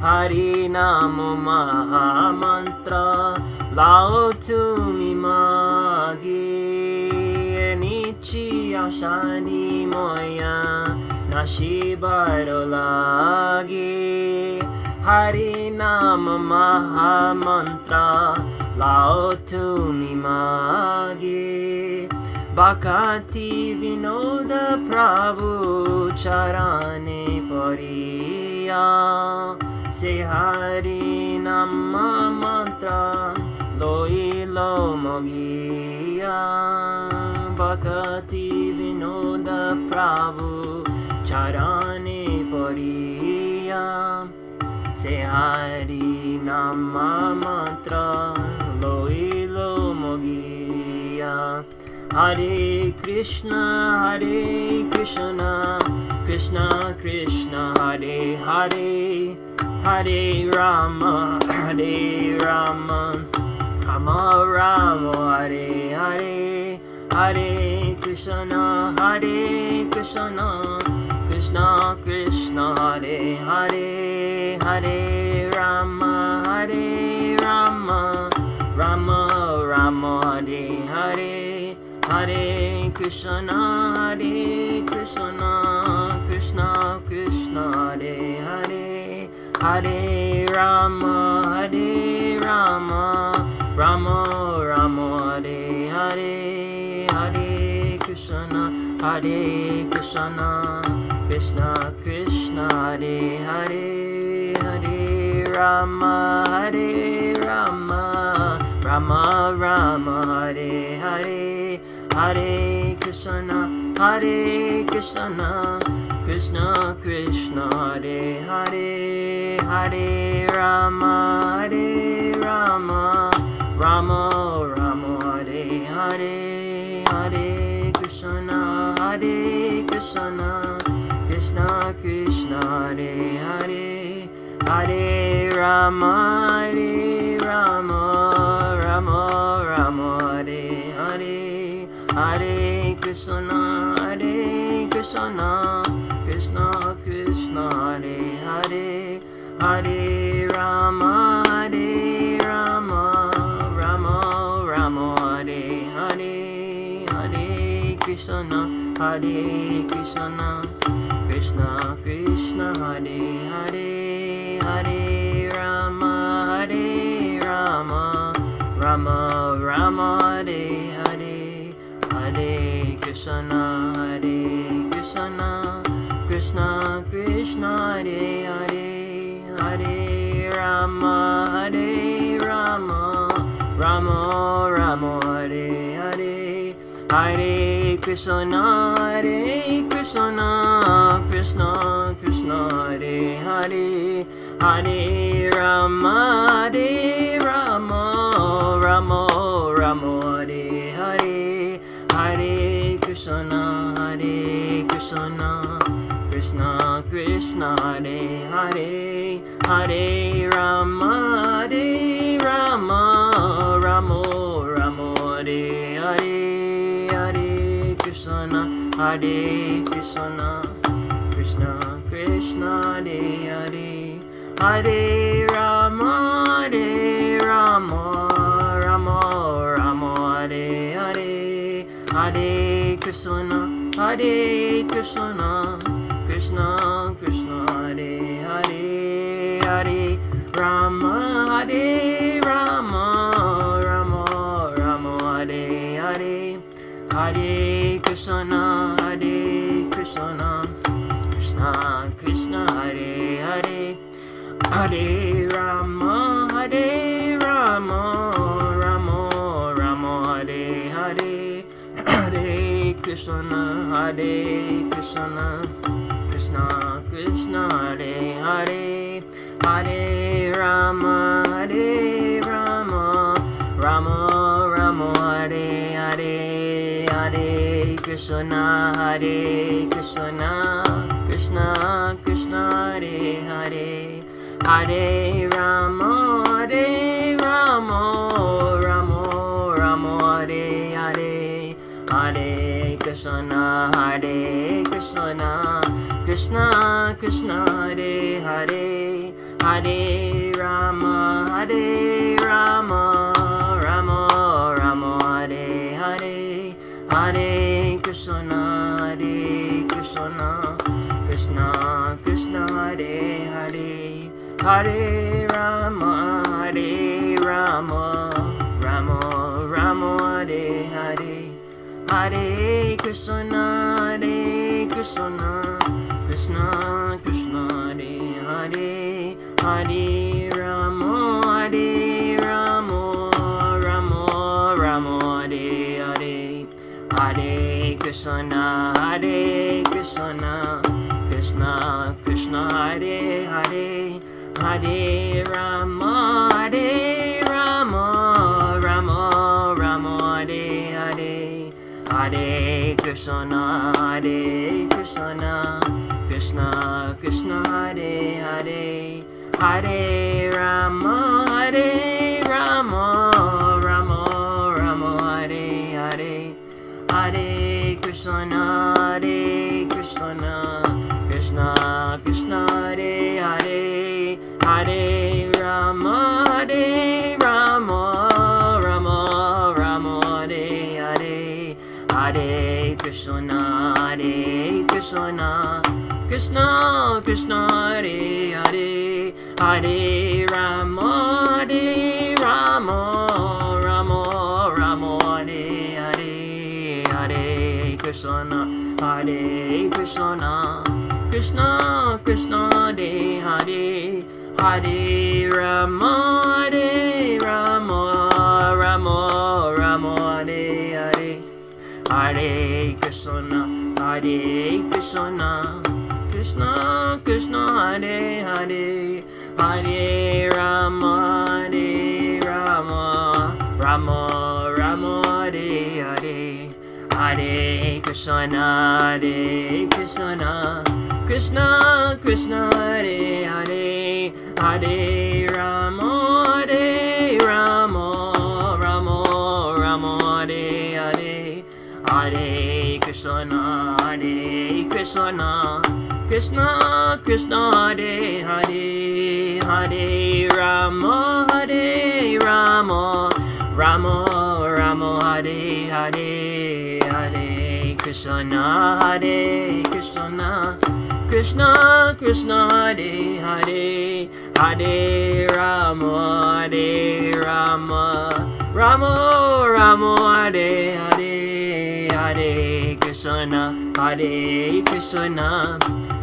Hari Namo Maha Mantra, Lao Tumi Magi, Nichi Ashani Moya, Nashi Barolagi. Hari Namo Maha Mantra, Lao Tumi Magi. Bhakati Vinoda Prabhu Charane Pariya. Say Hari Nama Mantra, Loilo Mogiya. Bhakati Vinoda Prabhu Charane Pariya. Say Hari Nama Mantra, Loilo Mogiya. Hare Krishna, Krishna Krishna, Hare Hare, Hare Rama, Rama Rama, Hare Hare, Hare Krishna, Krishna Krishna, Hare Hare, Hare Rama, Rama Rama, Hare Hare. Hare Krishna, Krishna Krishna, Hare Hare, Hare Rama, Rama Rama, Hare Hare, Hare Krishna, Krishna Krishna, Hare Hare, Hare Rama, Rama Rama, Hare Hare. Hare Krishna, Krishna Krishna, Hare Hare, Hare Rama, Rama Rama, Hare Hare, Hare Krishna, Krishna Krishna, Hare Hare, Hare Rama, Rama Rama, Hare Hare. Hare Krishna, Krishna Krishna, Hare Hare, Hare Rama, Rama Rama, Hare Hare, Hare Krishna, Krishna Krishna, Hare Hare, Hare Rama, Rama Rama, Hare Hare. Hare Krishna, Krishna Krishna, Hare Hare, Hare Rama, Rama Rama, Hare Hare, Hare Krishna, Krishna Krishna, Hare Hare, Hare Rama, Rama Rama, Hare Hare, Hare Krishna, Krishna Krishna, Hare Hare, Hare Rama, Rama Rama, Hare Hare, Hare Krishna, Krishna Krishna, Hare Hare, Hare Rama, Rama Rama, Hare Hare, Hare Krishna, Krishna Krishna, Hare Hare, Hare Rama, Rama Rama, Hare Hare, Hare Krishna, Krishna Krishna, Hare Hare, Hare Rama, Rama Rama, Hare Hare, Hare Krishna, Krishna Krishna, Hare Hare, Hare Rama, Rama Rama, Hare Hare, Hare Krishna, Krishna Krishna, Hare Hare, Hare Rama, Rama Rama, Hare Hare, Hare Krishna, Krishna Krishna, Hare Hare, Hare Rama, Hare Rama, Rama Rama, Hare Hare, Hare Krishna, Hare Krishna, Krishna Krishna, Hare Hare, Hare Rama, Hare Rama, Rama Rama, Hare Hare, Hare Krishna, Hare Krishna, Krishna Krishna, Hare Hare, Hare Rama, Hare Rama, Rama Rama, Hare Hare, Hare Krishna, Hare Krishna, Krishna Krishna, Hare Hare, Hare Rama, Hare Rama, Rama Rama, Hare Hare, Hare Krishna, Hare Krishna, Krishna Krishna, Hare Hare, Hare Rama, Hare Rama, Rama Rama, Hare Hare, Hare Krishna, Hare Krishna, Krishna Krishna, Hare Hare, Hare Rama, Hare Rama, Rama Rama, Hare Hare, Hare Krishna, Hare Krishna, Krishna Krishna, Hare Hare, Hare Rama, Hare Rama, Rama Rama, Hare Hare, Hare Krishna, Hare Krishna, Krishna Krishna, Hare Hare, Hare Rama, Hare Rama, Rama Rama, Hare Hare, Hare Krishna, Hare Krishna, Krishna Krishna, Hare Hare, Hare Rama, Hare Rama, Rama Rama, Hare Hare, Hare Krishna, Hare Krishna, Krishna Krishna, Hare Hare, Hare Rama, Hare Rama, Rama Rama, Hare Hare, Hare Krishna, Hare Krishna, Krishna Krishna, Hare Hare, Hare Rama, Hare Rama, Rama Rama, Hare Hare, Hare Krishna, Hare Krishna, Krishna Krishna, Hare Hare, Hare Rama, Hare Rama, Rama Rama, Hare Hare, Hare Krishna, Hare Krishna,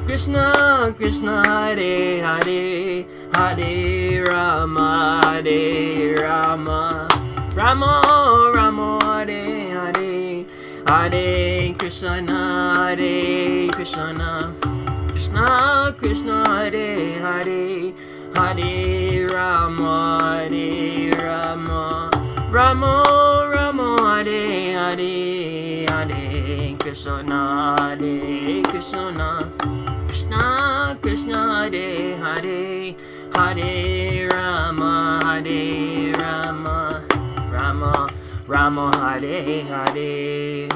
Krishna Krishna, Hare Hare, Hare Rama, Hare Rama, Rama Rama, Hare Hare, Hare Krishna, Hare Krishna, Krishna Krishna, Hare Hare, Hare Rama, Hare Rama, Rama Rama, Hare Hare, Hare Krishna, Hare Krishna, Krishna Krishna, Hare Hare, Hare Rama, Hare Rama, Rama Rama, Hare Hare.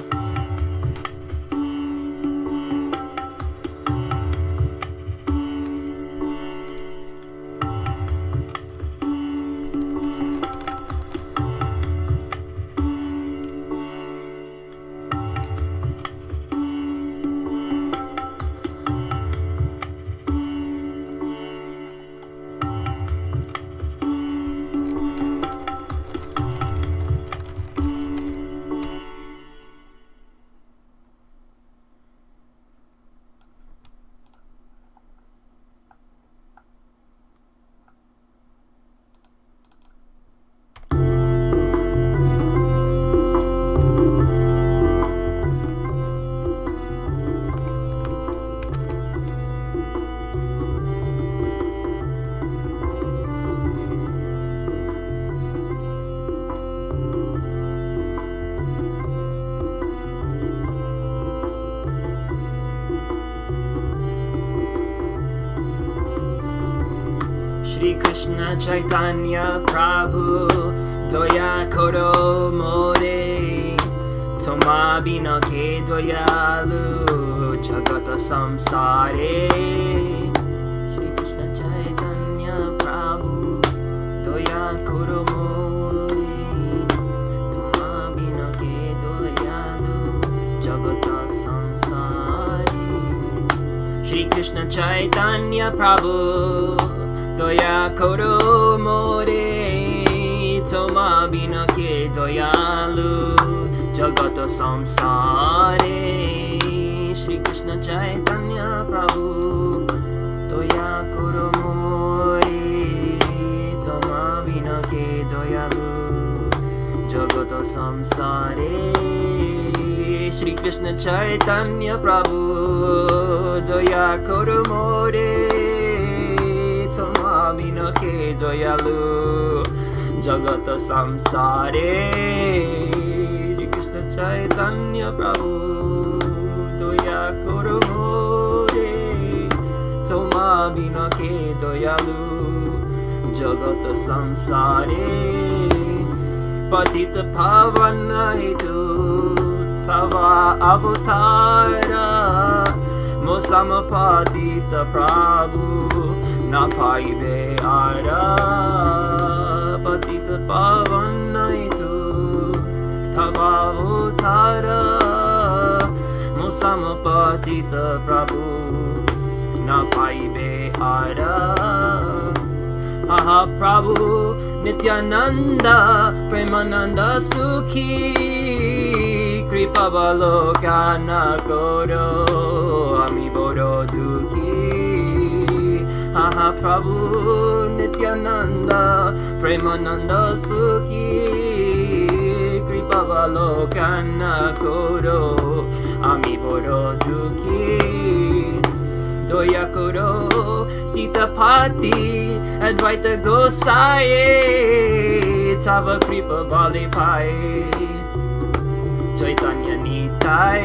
Shri Krishna Chaitanya Prabhu Doya Koro More Toma Bina Ke Doyalu Jagata Samsare. Shri Krishna Chaitanya Chaitanya Prabhu Doya Koro More Toma Bina Ke Doyalu Jagata Samsare Shri Krishna Chaitanya Prabhu Doya Koro More Toma Bina Ke Doyalu Jagata Samsare Shri Krishna Chaitanya Prabhu Doya Koro More Toma Bina Ke Doyalu Jagata Samsare Shri Krishna Chaitanya Prabhu Doya Koro More Toma Bina Ke Doyalu Jagata Samsare Patita Pavana Hetu Tava Avatara Mosama Patita Prabhu Napaive Ara Patita Pavana Hetu Tava Avatara Mosama Patita Prabhu Napaive Ara Aha Prabhu Nityananda Premananda Sukhi Kripa Balokana Koro Ami Boro Dukhi Aha Prabhu Nityananda Premananda Sukhi Kripa Balokana Koro Ami Boro Dukhi Doya Koro Sitapati Advaita Gosaye Tava Kripa Bali Pai Chaitanya Nitai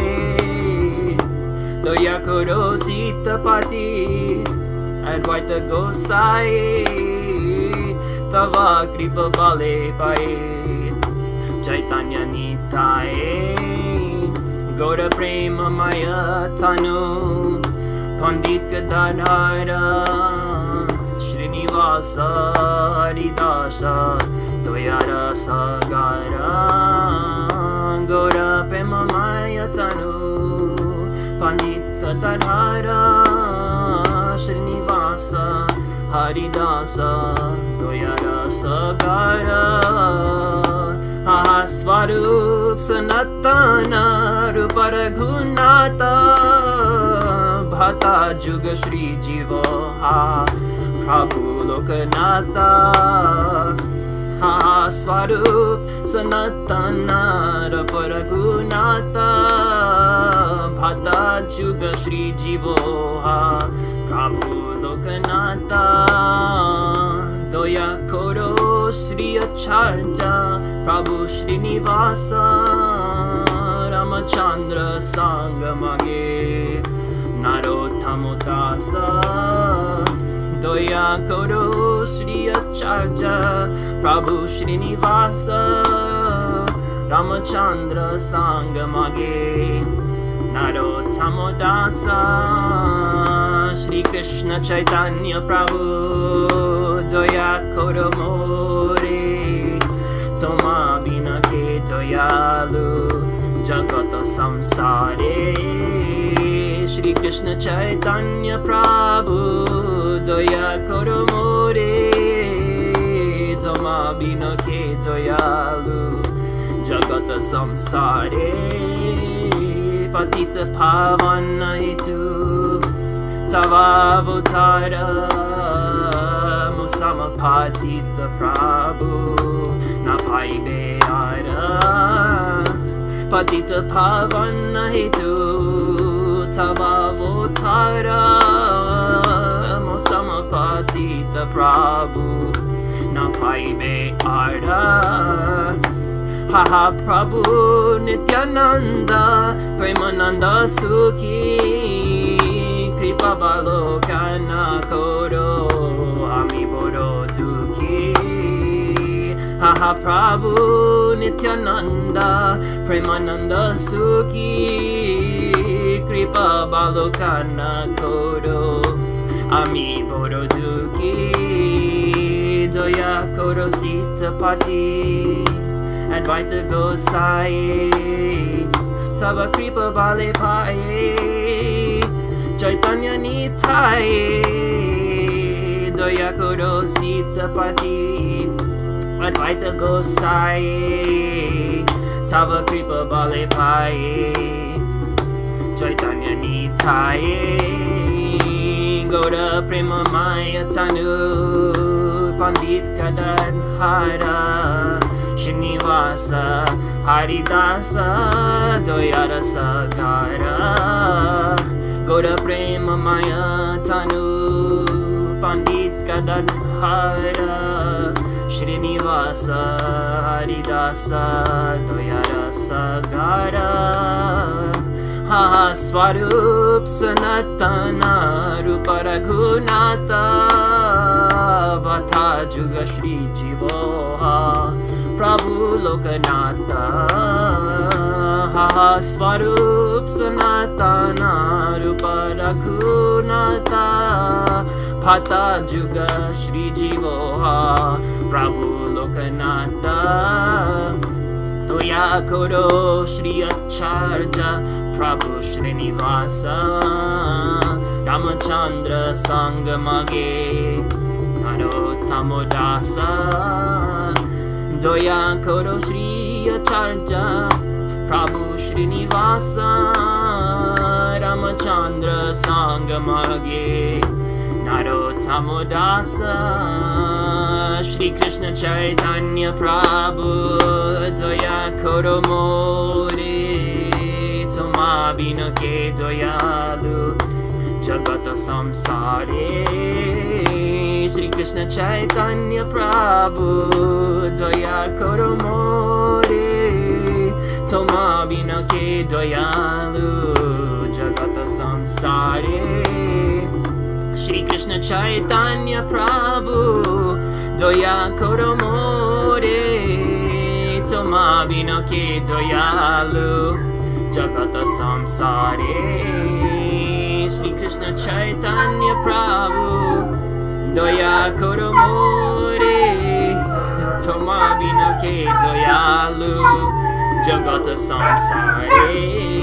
Doya Koro Sitapati Advaita Gosaye Tava Kripa Bali Pai Chaitanya Nitai Goda Prema Maya Tanu Pandit Gadadhara Srinivasa Haridasa Doyara Sagara Gora Prema Maya Tanu Pandit Gadadhara Srinivasa Haridasa Doyara Sagara Ahasvarup Sanatana Ruparaghunata Bhata Juga Shri Jiva Ha Prabhu Lokanata Ha Swarup Sanatana Ruparaghunata Bhata Juga Shri Jiva Ha Prabhu Lokanata Doya Koro Shri Acharya Prabhu Srinivasa Ramachandra Sangamage Narottamotasa Doya Koro Shri Acharya Prabhu Srinivasa Ramachandra Sangamage Narottamotasa Shri Krishna Chaitanya Prabhu Doya Koro More Toma Bina Ke Doyalu Jagata Samsare Shri Krishna Chaitanya Prabhu Doya Koro More Toma Bina Ke Doyalu Jagata Samsare Patita Pavana Hetu Tava Avatara Musama Patita Prabhu Napaive Ara Patita Pavana Hetu Tava Avatara Musama Patita Prabhu Napaive Ara Haha Prabhu Nityananda Premananda Sukhi Kripa Balokana Koro Ami Boro Dukhi Haha Prabhu Nityananda Premananda Sukhi Kripa Balokana Koro Ami Boro Dukhi Doya Koro Sitapati Advaita Gosaye Tava Kripa Bale Paye Chaitanya Nitai Doya Koro Sita Pati Advaita Gosai Tava Kripa Bale Pai Chaitanya Nitaye Goda Prema Maya Tanu Pandit Kadan Hara Srinivasa Haridasa Doyara Sagara Goda Prema Maya Tanu Pandit Kadan Hara Srinivasa Haridasa Doyara Sagara Ha Swarup Sanatana Rupa Raghunata Vata Juga Shri Jivoha Prabhu Lokanata Ha Swarup Sanatana Rupa Raghunata Vata Juga Shri Jivoha Prabhu Lokanata Toya Koro Shri Acharya Prabhu Srinivasa Ramachandra Sangamage Narotamodasa Doya Koro Shri Acharya Prabhu Srinivasa Ramachandra Sangamage Narotamodasa Shri Krishna Chaitanya Prabhu Doya Koro More Toma Binake Doyalu Jagata Samsare Shri Krishna Chaitanya Prabhu Doya Koro More Toma Binake Doyalu Jagata Samsare Shri Krishna Chaitanya Prabhu Doya Koro More Toma Binake Doyalu Jagata Samsare Shri Krishna Chaitanya Prabhu Doya Koro More Toma Binake Doyalu Jagata Samsare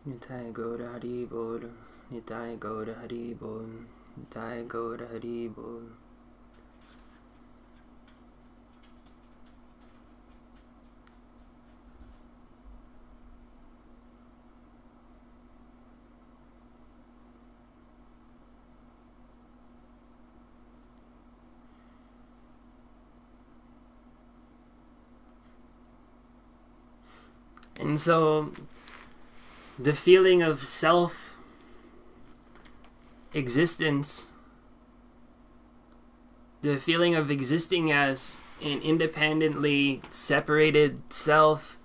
Nitai Gaura Hari Bol, Nitai Gaura Hari Bol, Nitai Gaura Hari Bol. And so the feeling of self-existence, the feeling of existing as an independently separated self,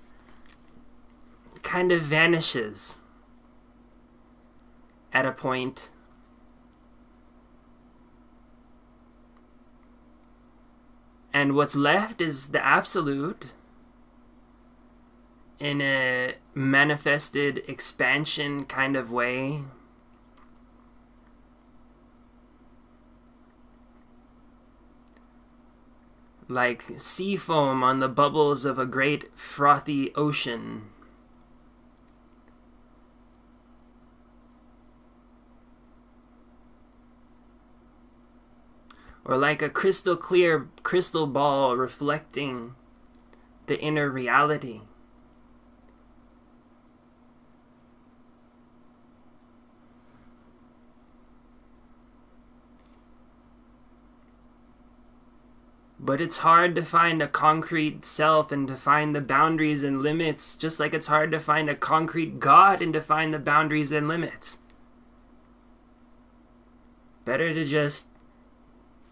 kind of vanishes at a point. And what's left is the absolute in a manifested expansion kind of way. Like sea foam on the bubbles of a great frothy ocean. Or like a crystal clear crystal ball reflecting the inner reality. But it's hard to find a concrete self and to find the boundaries and limits, just like it's hard to find a concrete God and to find the boundaries and limits. Better to just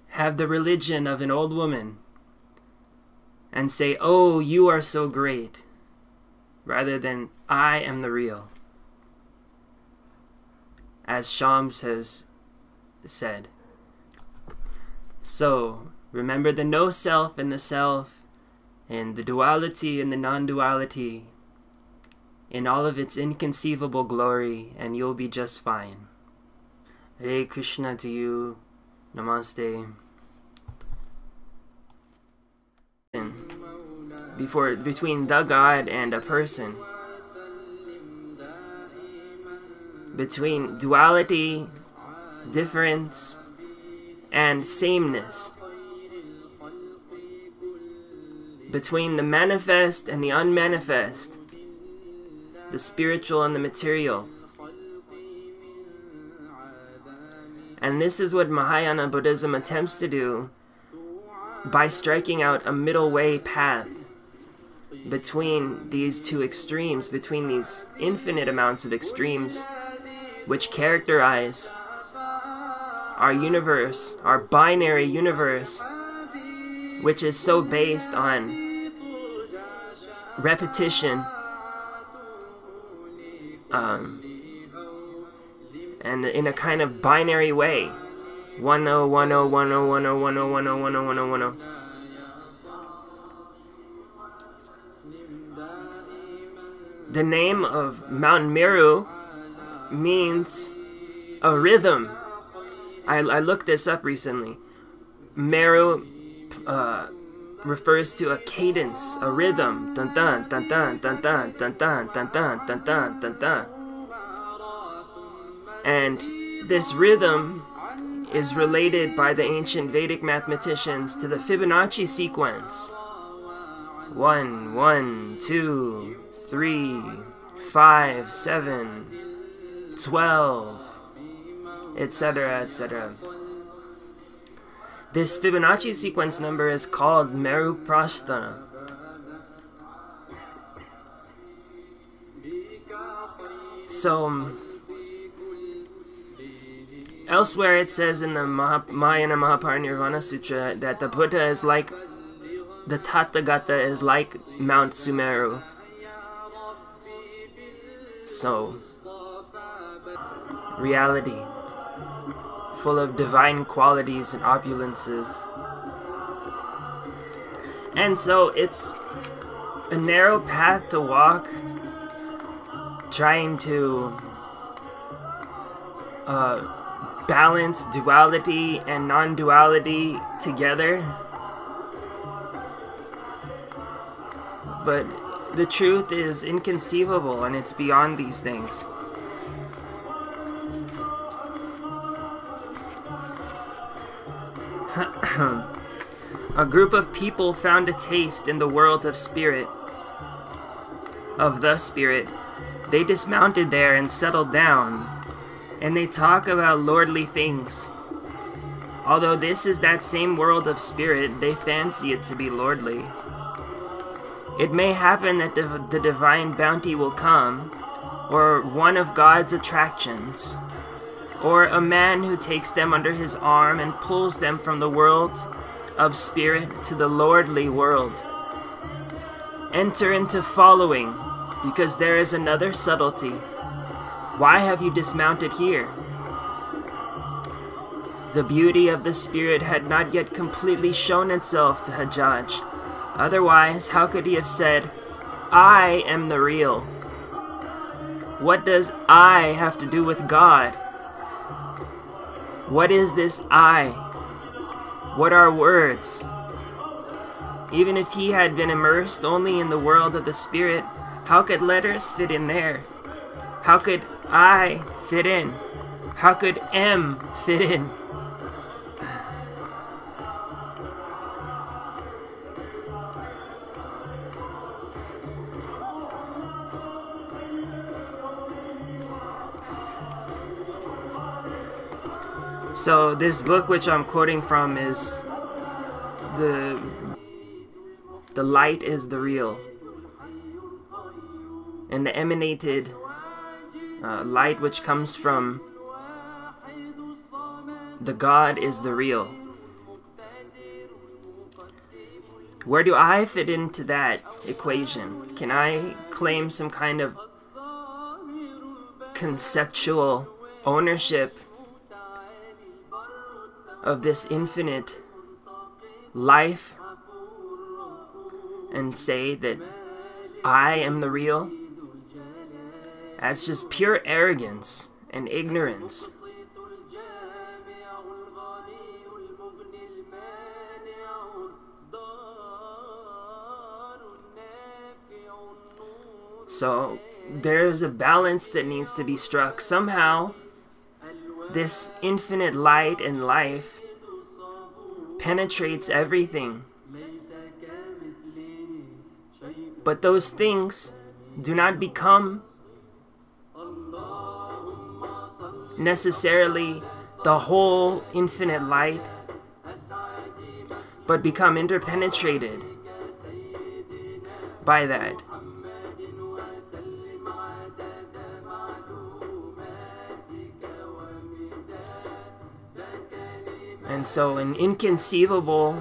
have the religion of an old woman and say, oh, you are so great, rather than I am the real. As Shams has said. So, remember the no self and the self, and the duality and the non-duality, in all of its inconceivable glory, and you'll be just fine. Hare Krishna to you. Namaste. Between the God and a person. Between duality, difference, and sameness. Between the manifest and the unmanifest. The spiritual and the material. And this is what Mahayana Buddhism attempts to do by striking out a middle way path between these two extremes, between these infinite amounts of extremes which characterize our universe, our binary universe, which is so based on repetition, and in a kind of binary way. 1 0 1 0 1 0 1 0 1 0 1 0 1 0 1 0 1 0. The name of Mount Meru means a rhythm. I looked this up recently. Meru refers to a cadence, a rhythm. Dun dun dun dun dun dun dun dun dun dun dun dun dun dun. And this rhythm is related by the ancient Vedic mathematicians to the Fibonacci sequence. 1 1 2 3 5 7 12, etc., etc. This Fibonacci sequence number is called Meru Prasthana. So, elsewhere it says in the Mahayana Mahaparinirvana Sutra that the Buddha is like, the Tathagata is like Mount Sumeru. So, reality, full of divine qualities and opulences. And so it's a narrow path to walk, trying to balance duality and non-duality together. But the truth is inconceivable, and it's beyond these things. A group of people found a taste in the world of spirit, of the spirit. They dismounted there and settled down, and they talk about lordly things. Although this is that same world of spirit, they fancy it to be lordly. It may happen that the divine bounty will come, or one of God's attractions, or a man who takes them under his arm and pulls them from the world of spirit to the lordly world. Enter into following, because there is another subtlety. Why have you dismounted here? The beauty of the spirit had not yet completely shown itself to Hajjaj. Otherwise, how could he have said, I am the real? What does I have to do with God? What is this I? What are words? Even if he had been immersed only in the world of the spirit, how could letters fit in there? How could I fit in? How could M fit in? So this book which I'm quoting from is the light is the real, and the emanated light which comes from the God is the real. Where do I fit into that equation? Can I claim some kind of conceptual ownership of this infinite life and say that I am the real? That's just pure arrogance and ignorance. So there's a balance that needs to be struck. Somehow, this infinite light and life penetrates everything. But those things do not become necessarily the whole infinite light, but become interpenetrated by that. And so an inconceivable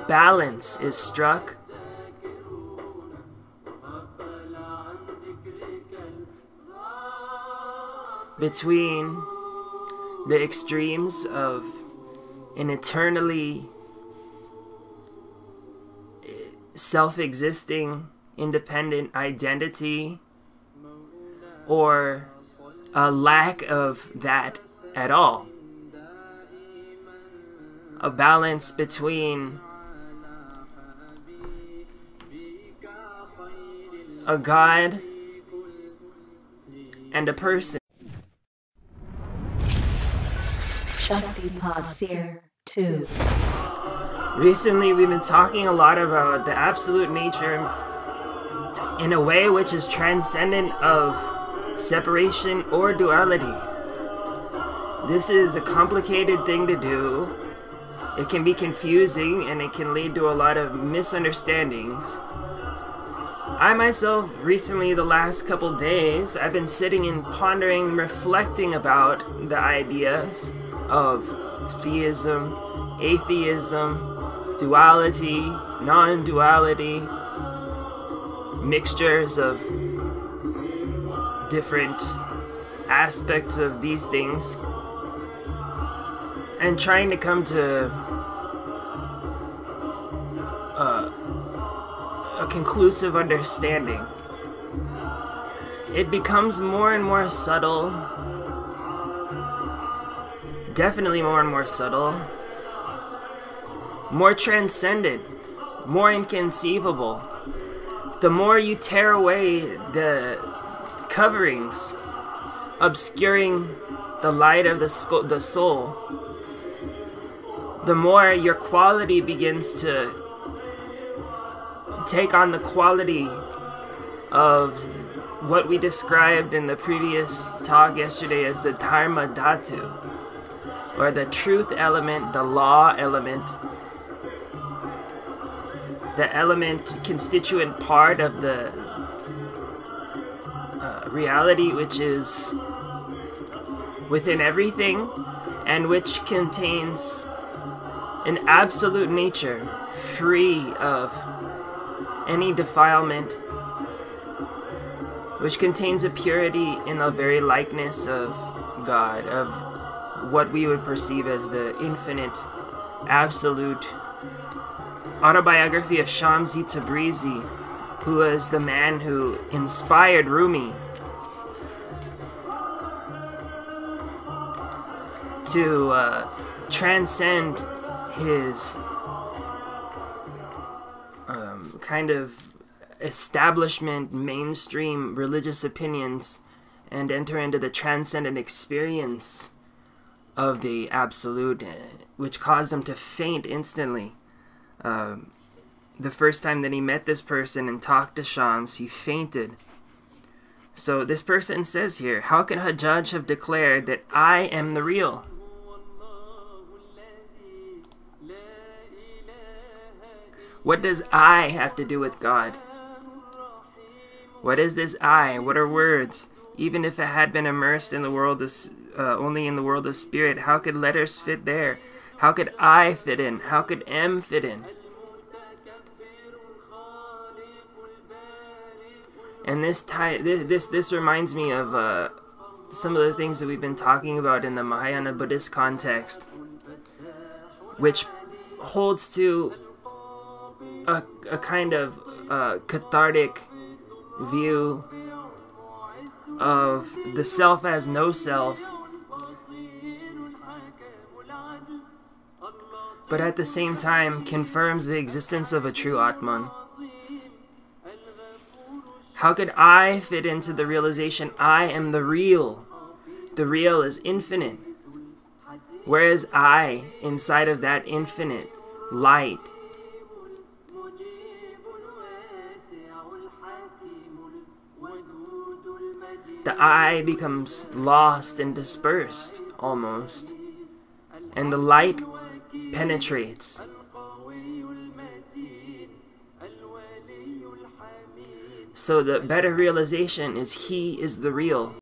balance is struck between the extremes of an eternally self-existing, independent identity, or a lack of that at all. A balance between a God and a person. Shakti Podsir 2. Recently, we've been talking a lot about the absolute nature in a way which is transcendent of separation or duality. This is a complicated thing to do. It can be confusing and it can lead to a lot of misunderstandings. I myself, recently, the last couple days, I've been sitting and pondering, reflecting about the ideas of theism, atheism, duality, non-duality, mixtures of different aspects of these things, and trying to come to a conclusive understanding. It becomes more and more subtle, definitely more and more subtle, more transcendent, more inconceivable. The more you tear away the coverings obscuring the light of the soul, the more your quality begins to take on the quality of what we described in the previous talk yesterday as the Dharma Dhatu, or the truth element, the law element, the element constituent part of the reality which is within everything and which contains an absolute nature free of any defilement, which contains a purity in the very likeness of God, of what we would perceive as the infinite, absolute. Autobiography of Shamsi Tabrizi, who was the man who inspired Rumi to transcend his kind of establishment, mainstream religious opinions, and enter into the transcendent experience of the absolute, which caused him to faint instantly. The first time that he met this person and talked to Shams, he fainted. So this person says here, how can Hajjaj have declared that I am the real? What does I have to do with God? What is this I? What are words? Even if it had been immersed in the world only in the world of spirit, how could letters fit there? How could I fit in? How could M fit in? And this reminds me of some of the things that we've been talking about in the Mahayana Buddhist context, which holds to a kind of cathartic view of the self as no self, but at the same time confirms the existence of a true Atman. How could I fit into the realization I am the real? The real is infinite. Whereas I, inside of that infinite light, the I becomes lost and dispersed, almost. And the light penetrates. So the better realization is He is the real.